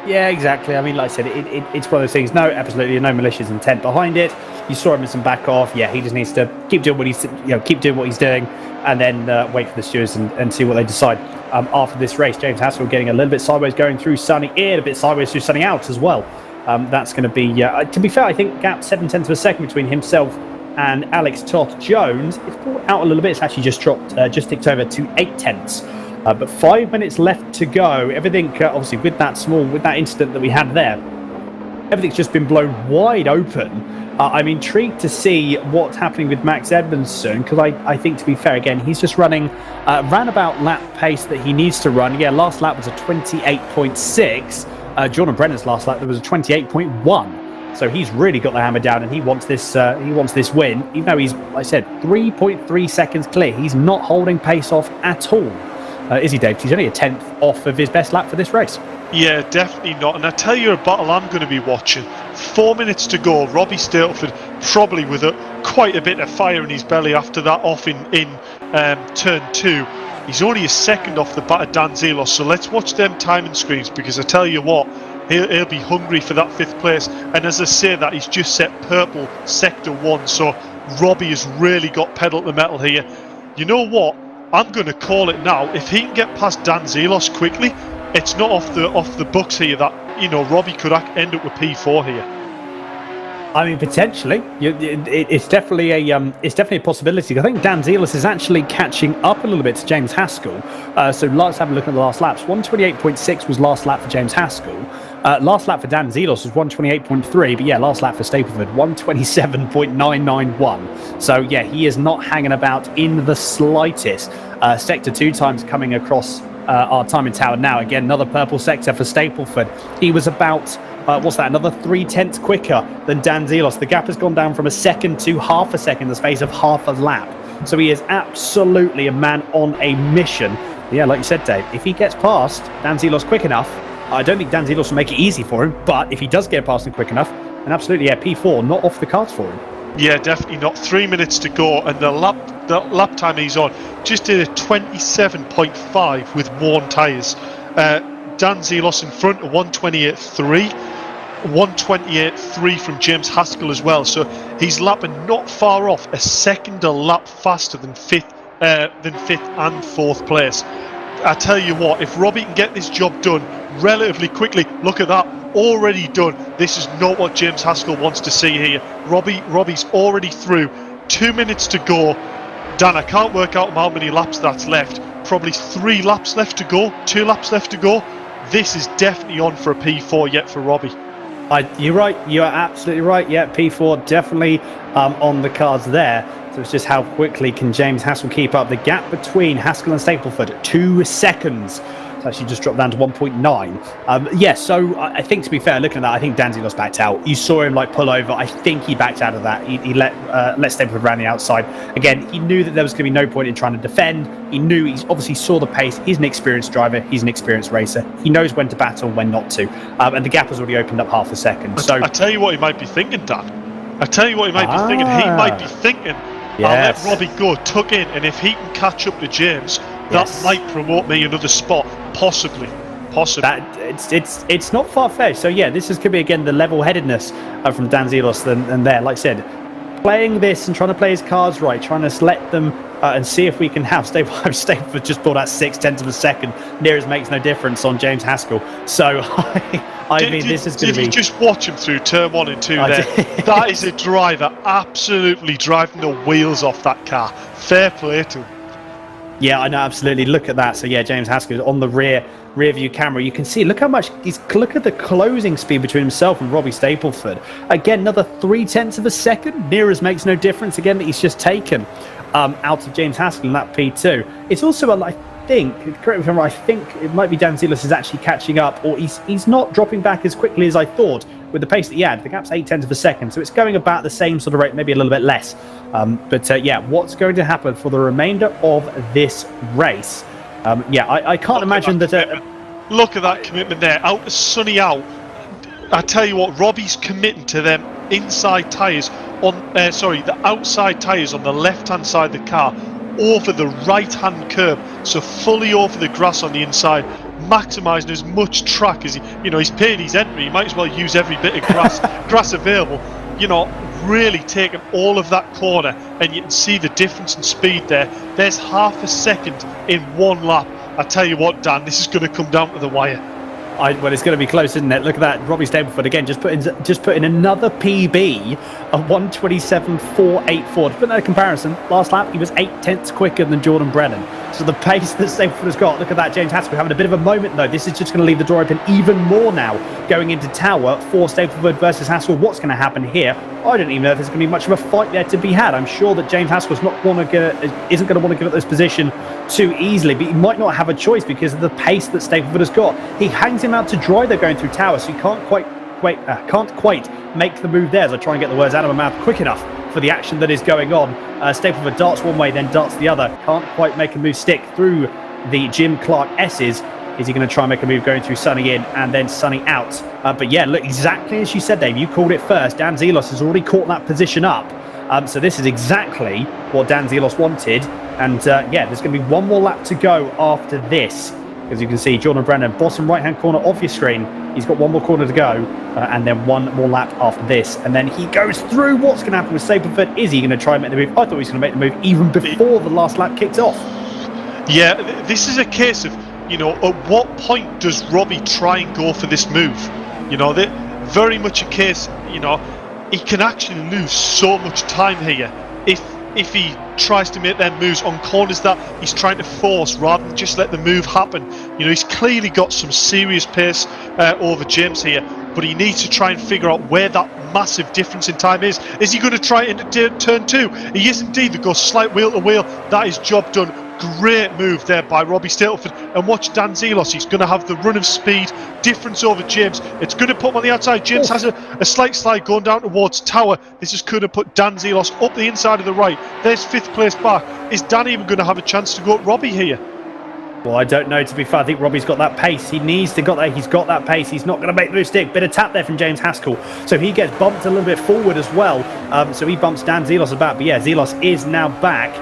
Yeah, exactly. I mean, like I said, it's one of those things. No, absolutely, no malicious intent behind it. You saw him in some back off. Yeah, he just needs to keep doing what he's doing, and then wait for the stewards and see what they decide after this race. James Haskell getting a little bit sideways going through Sunny in, a bit sideways through Sunny out as well. That's going to be, to be fair, I think gap 0.7 of a second between himself and Alex Toth-Jones. It's brought out a little bit. It's actually just ticked over to 0.8. But 5 minutes left to go. Everything, obviously, with that incident that we had there, everything's just been blown wide open. I'm intrigued to see what's happening with Max Edmondson, because I think, to be fair, again, he's just running roundabout lap pace that he needs to run. Yeah, last lap was a 28.6. Jordan Brennan's last lap, there was a 28.1. So he's really got the hammer down, and he wants this win. Even though he's, like I said, 3.3 seconds clear, he's not holding pace off at all. Is he, Dave? He's only a 10th off of his best lap for this race. Yeah, definitely not. And I tell you a battle I'm going to be watching. 4 minutes to go. Robbie Stapleford probably with quite a bit of fire in his belly after that off in turn 2. He's only a second off the bat of Dan Zelos. So let's watch them timing screens, because I tell you what, he'll be hungry for that 5th place. And as I say that, he's just set purple sector 1. So Robbie has really got pedal to the metal here. You know what? I'm going to call it now. If he can get past Dan Zelos quickly, it's not off the books here that, you know, Robbie could end up with P4 here. I mean, potentially, it's definitely a possibility. I think Dan Zelos is actually catching up a little bit to James Haskell. So let's have a look at the last laps. 128.6 was last lap for James Haskell. Last lap for Dan Zelos was 128.3, but yeah, last lap for Stapleford 127.991. So yeah, he is not hanging about in the slightest. Sector 2 times coming across our time in tower now. Again, another purple sector for Stapleford. He was about another 0.3 quicker than Dan Zelos. The gap has gone down from a second to half a second in the space of half a lap. So he is absolutely a man on a mission. Yeah, like you said, Dave, if he gets past Dan Zelos quick enough, I don't think Dan Zelos will make it easy for him, but if he does get past him quick enough, then absolutely, yeah, P4, not off the cards for him. Yeah, definitely not. 3 minutes to go, and the lap time he's on just did a 27.5 with worn tyres. Dan Zelos in front of 128.3, 128.3 from James Haskell as well. So he's lapping not far off, a second a lap faster than fifth and fourth place. I tell you what, if Robbie can get this job done relatively quickly, look at that, already done. This is not what James Haskell wants to see here. Robbie's already through. 2 minutes to go. Dan, I can't work out how many laps that's left. Probably 3 laps left to go, 2 laps left to go. This is definitely on for a P4 yet for Robbie. You're right. You are absolutely right. Yeah, P4 definitely on the cards there. So it's just how quickly can James Haskell keep up. The gap between Haskell and Stapleford, 2 seconds. It's actually just dropped down to 1.9. Yeah, so I think, to be fair, looking at that, I think Dan Zelos backed out. You saw him pull over. I think he backed out of that. He let Stapleford around the outside. Again, he knew that there was going to be no point in trying to defend. He knew, he obviously saw the pace. He's an experienced driver. He's an experienced racer. He knows when to battle and when not to. And the gap has already opened up half a second. So I tell you what he might be thinking, Dan. I tell you what he might be thinking. He might be thinking, yes, I'll let Robbie go, tuck in, and if he can catch up to James, that might promote me another spot, possibly. It's not far-fetched. So yeah, this could be again the level-headedness from Dan Zelos and there, like I said, playing this and trying to play his cards right, trying to select them and see if we can have Stapleford just pulled out 0.6 of a second. Nearest makes no difference on James Haskell. So this is going to be. Did you just watch him through turn 1 and 2 there? That is a driver absolutely driving the wheels off that car. Fair play to him. Yeah, I know, absolutely. Look at that. So yeah, James Haskell on the rear view camera. You can see, look how much look at the closing speed between himself and Robbie Stapleford. Again, another 0.3 of a second. Nearest makes no difference. Again, that he's just taken out of James Haskell in that P2. It's also I think, correct me if I'm wrong, I think it might be Dan Zelos is actually catching up, or he's not dropping back as quickly as I thought with the pace that he had. The gap's 0.8 of a second, so it's going about the same sort of rate, maybe a little bit less. But yeah, what's going to happen for the remainder of this race? I can't imagine that. Look at that commitment there, out to sunny out. I tell you what, Robbie's committing to them inside tyres on, the outside tyres on the left-hand side of the car, over the right-hand curb, so fully over the grass on the inside, maximising as much track as he's paying his entry. He might as well use every bit of grass available. Really taking all of that corner, and you can see the difference in speed there. There's half a second in one lap. I tell you what, Dan, this is going to come down to the wire. Well, it's going to be close, isn't it? Look at that, Robbie Stapleford again, just put in another PB of 127.484. To put that in comparison, last lap he was 0.8 quicker than Jordan Brennan. So the pace that Stapleford has got, look at that, James Haskell having a bit of a moment though. This is just going to leave the door open even more now, going into tower for Stapleford versus Haskell. What's going to happen here? I don't even know if there's going to be much of a fight there to be had. I'm sure that James Haskell's isn't going to want to give up this position too easily, but he might not have a choice because of the pace that Stapleford has got. He hangs him out to dry. They're going through tower, so he can't quite make the move there. As I try and get the words out of my mouth quick enough for the action that is going on. Stapleford darts one way, then darts the other. Can't quite make a move stick through the Jim Clark S's. Is he going to try and make a move going through Sunny in and then Sunny out? But yeah, look, exactly as you said, Dave, you called it first. Dan Zelos has already caught that position up. So this is exactly what Dan Zelos wanted. And yeah, there's going to be one more lap to go after this. As you can see, Jordan Brennan, bottom right-hand corner of your screen, He's got one more corner to go, and then one more lap after this, and then he goes through. What's going to happen with Stapleford? Is he going to try and make the move? I thought he was going to make the move even before the last lap kicked off. Yeah, this is a case of, at what point does Robbie try and go for this move? Very much a case, he can actually lose so much time here if he tries to make them moves on corners that he's trying to force rather than just let the move happen. He's clearly got some serious pace over James here, but he needs to try and figure out where that massive difference in time is. Is he going to try it into turn 2? He is indeed. They go slight wheel to wheel. That is job done. Great move there by Robbie Stapleford. And watch Dan Zelos. He's going to have the run of speed difference over James. It's going to put him on the outside. James has a slight slide going down towards Tower. This is going to put Dan Zelos up the inside of the right. There's 5th place back. Is Dan even going to have a chance to go at Robbie here? Well, I don't know, to be fair. I think Robbie's got that pace. He needs to got that. He's got that pace. He's not going to make the move stick. Bit of tap there from James Haskell. So he gets bumped a little bit forward as well. So he bumps Dan Zelos about. But yeah, Zelos is now back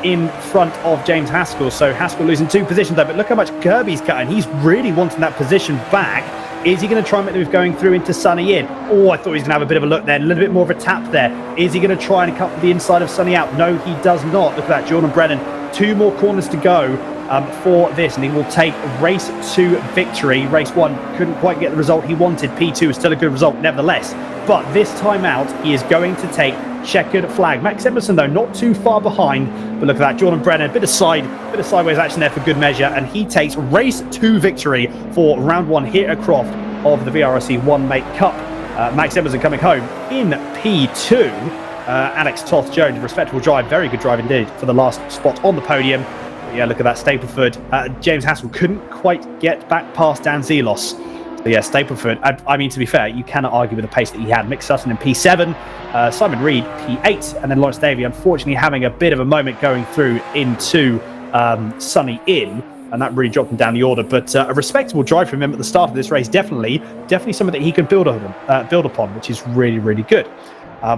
in front of James Haskell. So Haskell losing 2 positions there. But look how much Kirby's cutting. He's really wanting that position back. Is he going to try and make the move going through into Sunny in? Oh, I thought he was going to have a bit of a look there. A little bit more of a tap there. Is he going to try and cut the inside of Sunny out? No, he does not. Look at that. Jordan Brennan. 2 more corners to go for this, and he will take race 2 victory. Race 1 couldn't quite get the result he wanted. P2 is still a good result nevertheless. But this time out, he is going to take checkered flag. Max Edmondson, though, not too far behind. But look at that. Jordan Brennan, bit of sideways action there for good measure. And he takes race 2 victory for round 1 here at Croft of the VRRC One Mate Cup. Max Edmondson coming home in P2. Alex Toth Jones, respectable drive. Very good drive indeed for the last spot on the podium. But yeah, look at that. Stapleford. James Haskell couldn't quite get back past Dan Zelos. So yeah, Stapleford, I mean, to be fair, you cannot argue with the pace that he had. Mick Sutton in P7, Simon Reed P8, and then Lawrence Davey, unfortunately, having a bit of a moment going through into Sunny In, and that really dropped him down the order. But a respectable drive from him at the start of this race, definitely something that he can build upon, which is really, really good. I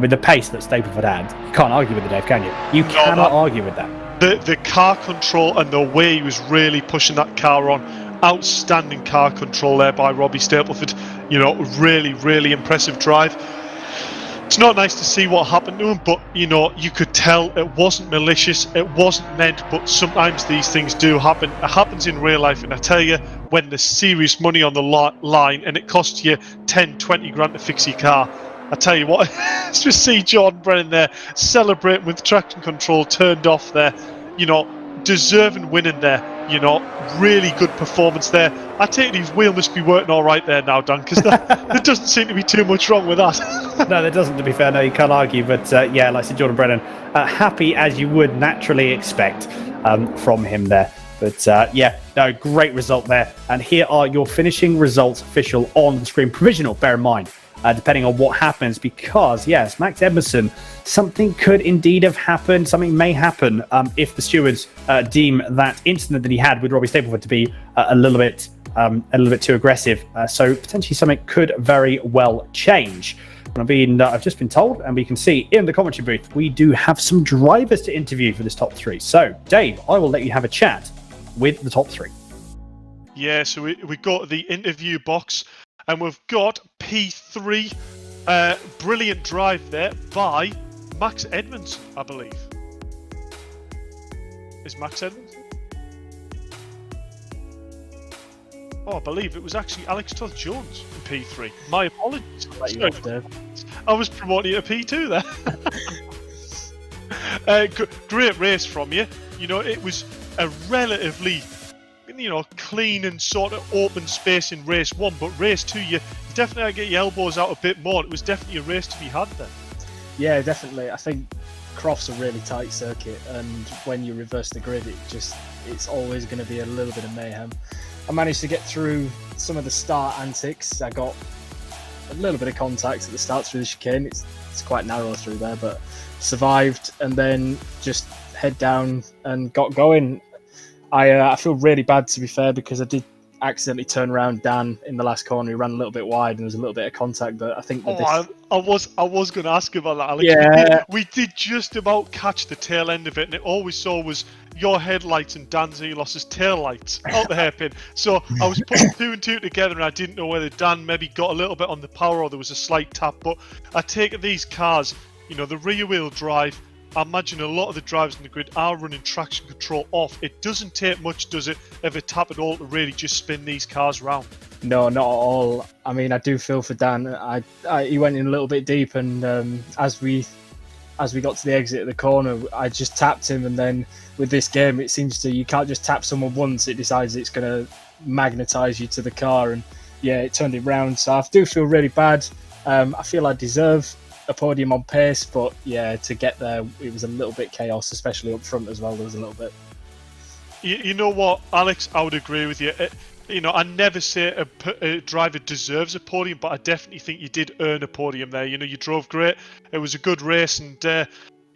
mean, the pace that Stapleford had, you can't argue with it, Dave, can you? You cannot argue with that. The car control and the way he was really pushing that car on. Outstanding car control there by Robbie Stapleford. Really, really impressive drive. It's not nice to see what happened to him, but you could tell it wasn't malicious, it wasn't meant, but sometimes these things do happen. It happens in real life, and I tell you, when there's serious money on the line and it costs you 10, 20 grand to fix your car, I tell you what, let's just see Jordan Brennan there celebrating with traction control turned off there. Deserving winning there. Really good performance there. I take it his wheel must be working all right there now, Dan, because there doesn't seem to be too much wrong with that. No, there doesn't, to be fair. No, you can't argue. But yeah, like I said, Jordan Brennan, happy as you would naturally expect from him there. But yeah, no, great result there. And here are your finishing results official on the screen. Provisional, bear in mind. Depending on what happens, because yes, Max Edmondson, something could indeed have happened. Something may happen if the stewards deem that incident that he had with Robbie Stapleford to be a little bit too aggressive. So potentially something could very well change. I've just been told, and we can see in the commentary booth, we do have some drivers to interview for this top 3. So Dave, I will let you have a chat with the top 3. Yeah, so we got the interview box. And we've got P3, brilliant drive there by Max Edmondson, I believe. Is Max Edmondson? Oh, I believe it was actually Alex Toth Jones in P3. My apologies. I was promoting you to P2 there. Great race from you. It was a relatively clean and sort of open space in race 1, but race 2 you definitely had to get your elbows out a bit more. It was definitely a race to be had there. Yeah, definitely. I think Croft's a really tight circuit, and when you reverse the grid, it's always going to be a little bit of mayhem. I managed to get through some of the start antics. I got a little bit of contact at the start through the chicane. It's quite narrow through there, but survived, and then just head down and got going. I feel really bad, to be fair, because I accidentally turned around Dan in the last corner. He ran a little bit wide and there was a little bit of contact, but I think with this... I was going to ask about that, Alex. Yeah. We did just about catch the tail end of it, and all we saw was your headlights and Dan Zelos's tail lights out the hairpin. So I was putting 2 and 2 together, and I didn't know whether Dan maybe got a little bit on the power or there was a slight tap. But I take it these cars, you know, the rear wheel drive, I imagine a lot of the drivers in the grid are running traction control off. It doesn't take much, does it, of a tap at all to really just spin these cars round? No, not at all. I mean, I do feel for Dan. He went in a little bit deep, and as we got to the exit of the corner, I just tapped him. And then with this game, it seems to, you can't just tap someone once. It decides it's going to magnetize you to the car, and yeah, it turned it round. So I do feel really bad. I feel I deserve a podium on pace, but yeah, to get there, it was a little bit chaos, especially up front as well. There was a little bit. You know what, Alex? I would agree with you. You know, I never say a driver deserves a podium, but I definitely think you did earn a podium there. You know, you drove great. It was a good race, and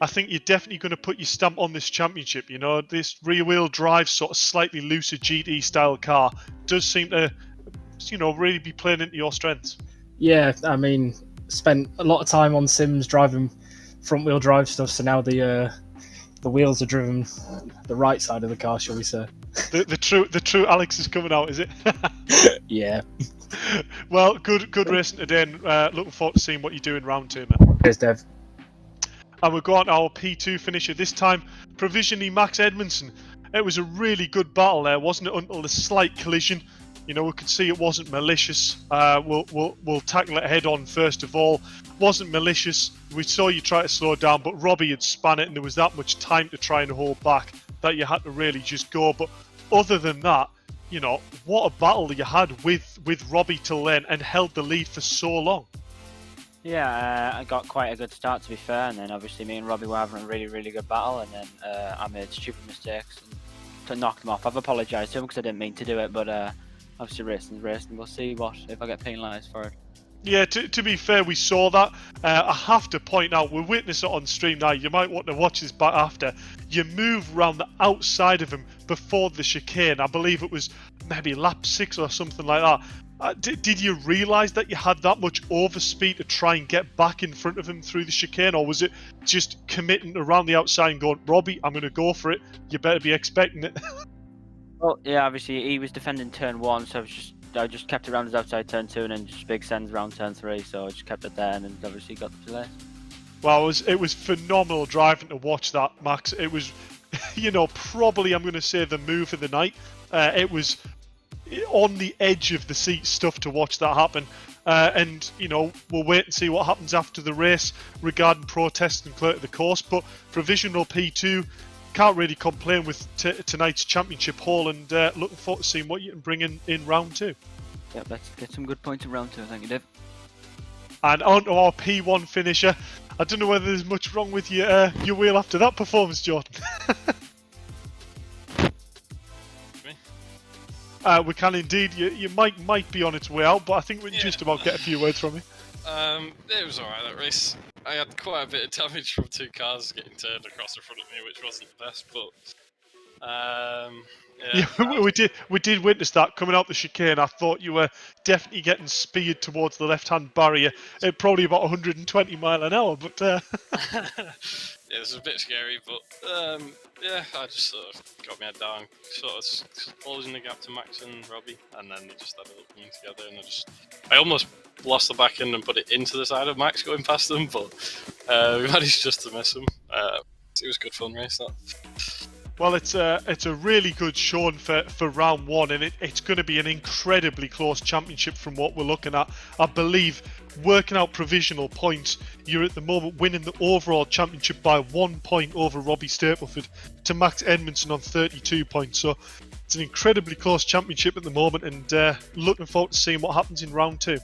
I think you're definitely going to put your stamp on this championship. You know, this rear-wheel drive, sort of slightly looser GT-style car does seem to, you know, really be playing into your strengths. Yeah, I mean, spent a lot of time on sims driving front-wheel drive stuff, so now the wheels are driven the right side of the car, shall we say? The true Alex is coming out, is it? Yeah. Well, good racing today, and looking forward to seeing what you do in round 2, man. Cheers, Dev. And we'll go on to our P2 finisher, this time provisionally Max Edmondson. It was a really good battle there, wasn't it, until the slight collision. You know, we could see it wasn't malicious. We'll tackle it head on first of all. Wasn't malicious. We saw you try to slow down, but Robbie had spun it, and there was that much time to try and hold back that you had to really just go. But other than that, you know, what a battle you had with Robbie till then, and held the lead for so long. Yeah, I got quite a good start, to be fair, and then obviously me and Robbie were having a really good battle, and then I made stupid mistakes to knock them off. I've apologised to him because I didn't mean to do it, but obviously racing's racing. We'll see if I get penalised for it. Yeah, to be fair, we saw that. I have to point out, we witnessed it on stream now. You might want to watch this back after. You move around the outside of him before the chicane. I believe it was maybe lap 6 or something like that. Did you realise that you had that much overspeed to try and get back in front of him through the chicane, or was it just committing around the outside and going, Robbie, I'm going to go for it, you better be expecting it? Well, yeah, obviously he was defending turn 1, so I just kept it around his outside turn 2, and then just big sends around turn 3, so I just kept it there, and then obviously got the place. Well, it was phenomenal driving to watch that, Max. It was, you know, probably, I'm going to say, the move of the night. It was on the edge of the seat stuff to watch that happen. And, you know, we'll wait and see what happens after the race regarding protests and clear to the course. But provisional P2, can't really complain with tonight's championship haul, and looking forward to seeing what you can bring in round 2. Yeah, let's get some good points in round 2, thank you, Dave. And on to our P1 finisher. I don't know whether there's much wrong with your wheel after that performance, Jordan. We can indeed. You might be on its way out, but I think we can just about get a few words from you. It was alright, that race. I had quite a bit of damage from 2 cars getting turned across the front of me, which wasn't the best, but yeah, we did witness that coming out the chicane. I thought you were definitely getting speed towards the left-hand barrier at probably about 120 mile an hour, but yeah, it was a bit scary, but yeah, I just sort of got my head down, sort of closing the gap to Max and Robbie, and then they just started coming together, and I almost lost the back end and put it into the side of Max going past them, but we managed just to miss him. It was a good fun race, that. Well, it's a really good showing for round 1, and it's going to be an incredibly close championship from what we're looking at. I believe, working out provisional points, you're at the moment winning the overall championship by 1 point over Robbie Stapleford to Max Edmondson on 32 points. So it's an incredibly close championship at the moment, and looking forward to seeing what happens in round 2.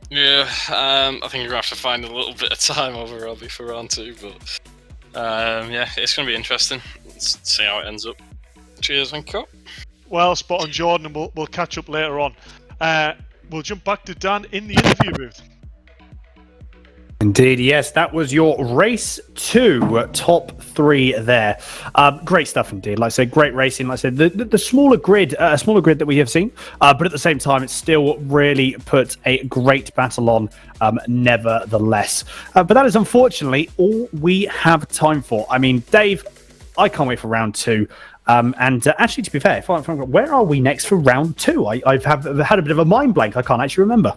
Yeah, I think you're going to have to find a little bit of time over Robbie for round 2, but yeah, it's going to be interesting. Let's see how it ends up. Cheers and cut. Well, spot on, Jordan, and we'll catch up later on. We'll jump back to Dan in the interview booth. Indeed, yes, that was your race 2 top 3 there. Great stuff indeed. Like I said, great racing. Like I said, the smaller grid that we have seen, but at the same time, it still really put a great battle on. Nevertheless, but that is unfortunately all we have time for. I mean, Dave, I can't wait for round 2. And actually, to be fair, where are we next for round 2? I've had a bit of a mind blank. I can't actually remember.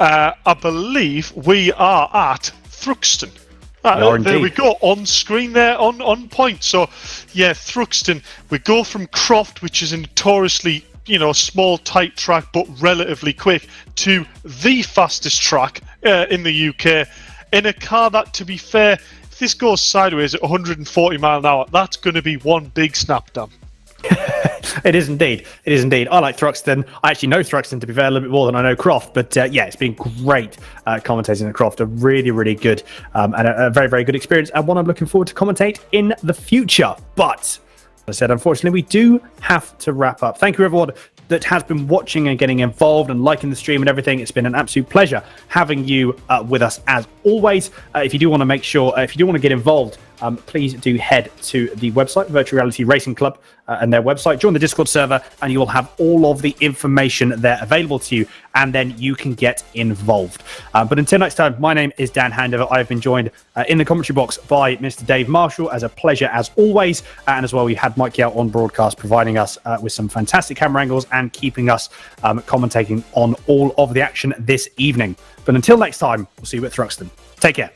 I believe we are at Thruxton. There we go, on screen there, on point. So, yeah, Thruxton. We go from Croft, which is a notoriously, small, tight track, but relatively quick, to the fastest track in the UK. In a car that, to be fair, if this goes sideways at 140 mile an hour, that's going to be one big snap down. It is indeed. I like Thruxton. I actually know Thruxton, to be fair, a little bit more than I know Croft. But yeah, it's been great commentating at Croft. A really, really good and a very, very good experience. And one I'm looking forward to commentate in the future. But as I said, unfortunately, we do have to wrap up. Thank you, everyone that has been watching and getting involved and liking the stream and everything. It's been an absolute pleasure having you with us as always. If you do want to make sure, if you do want to get involved, please do head to the website, Virtual Reality Racing Club, and their website. Join the Discord server, and you will have all of the information there available to you, and then you can get involved. But until next time, my name is Dan Handover. I've been joined in the commentary box by Mr. Dave Marshall. As a pleasure as always, and as well, we had Mike Yao on broadcast, providing us with some fantastic camera angles and keeping us commentating on all of the action this evening. But until next time, we'll see you at Thruxton. Take care.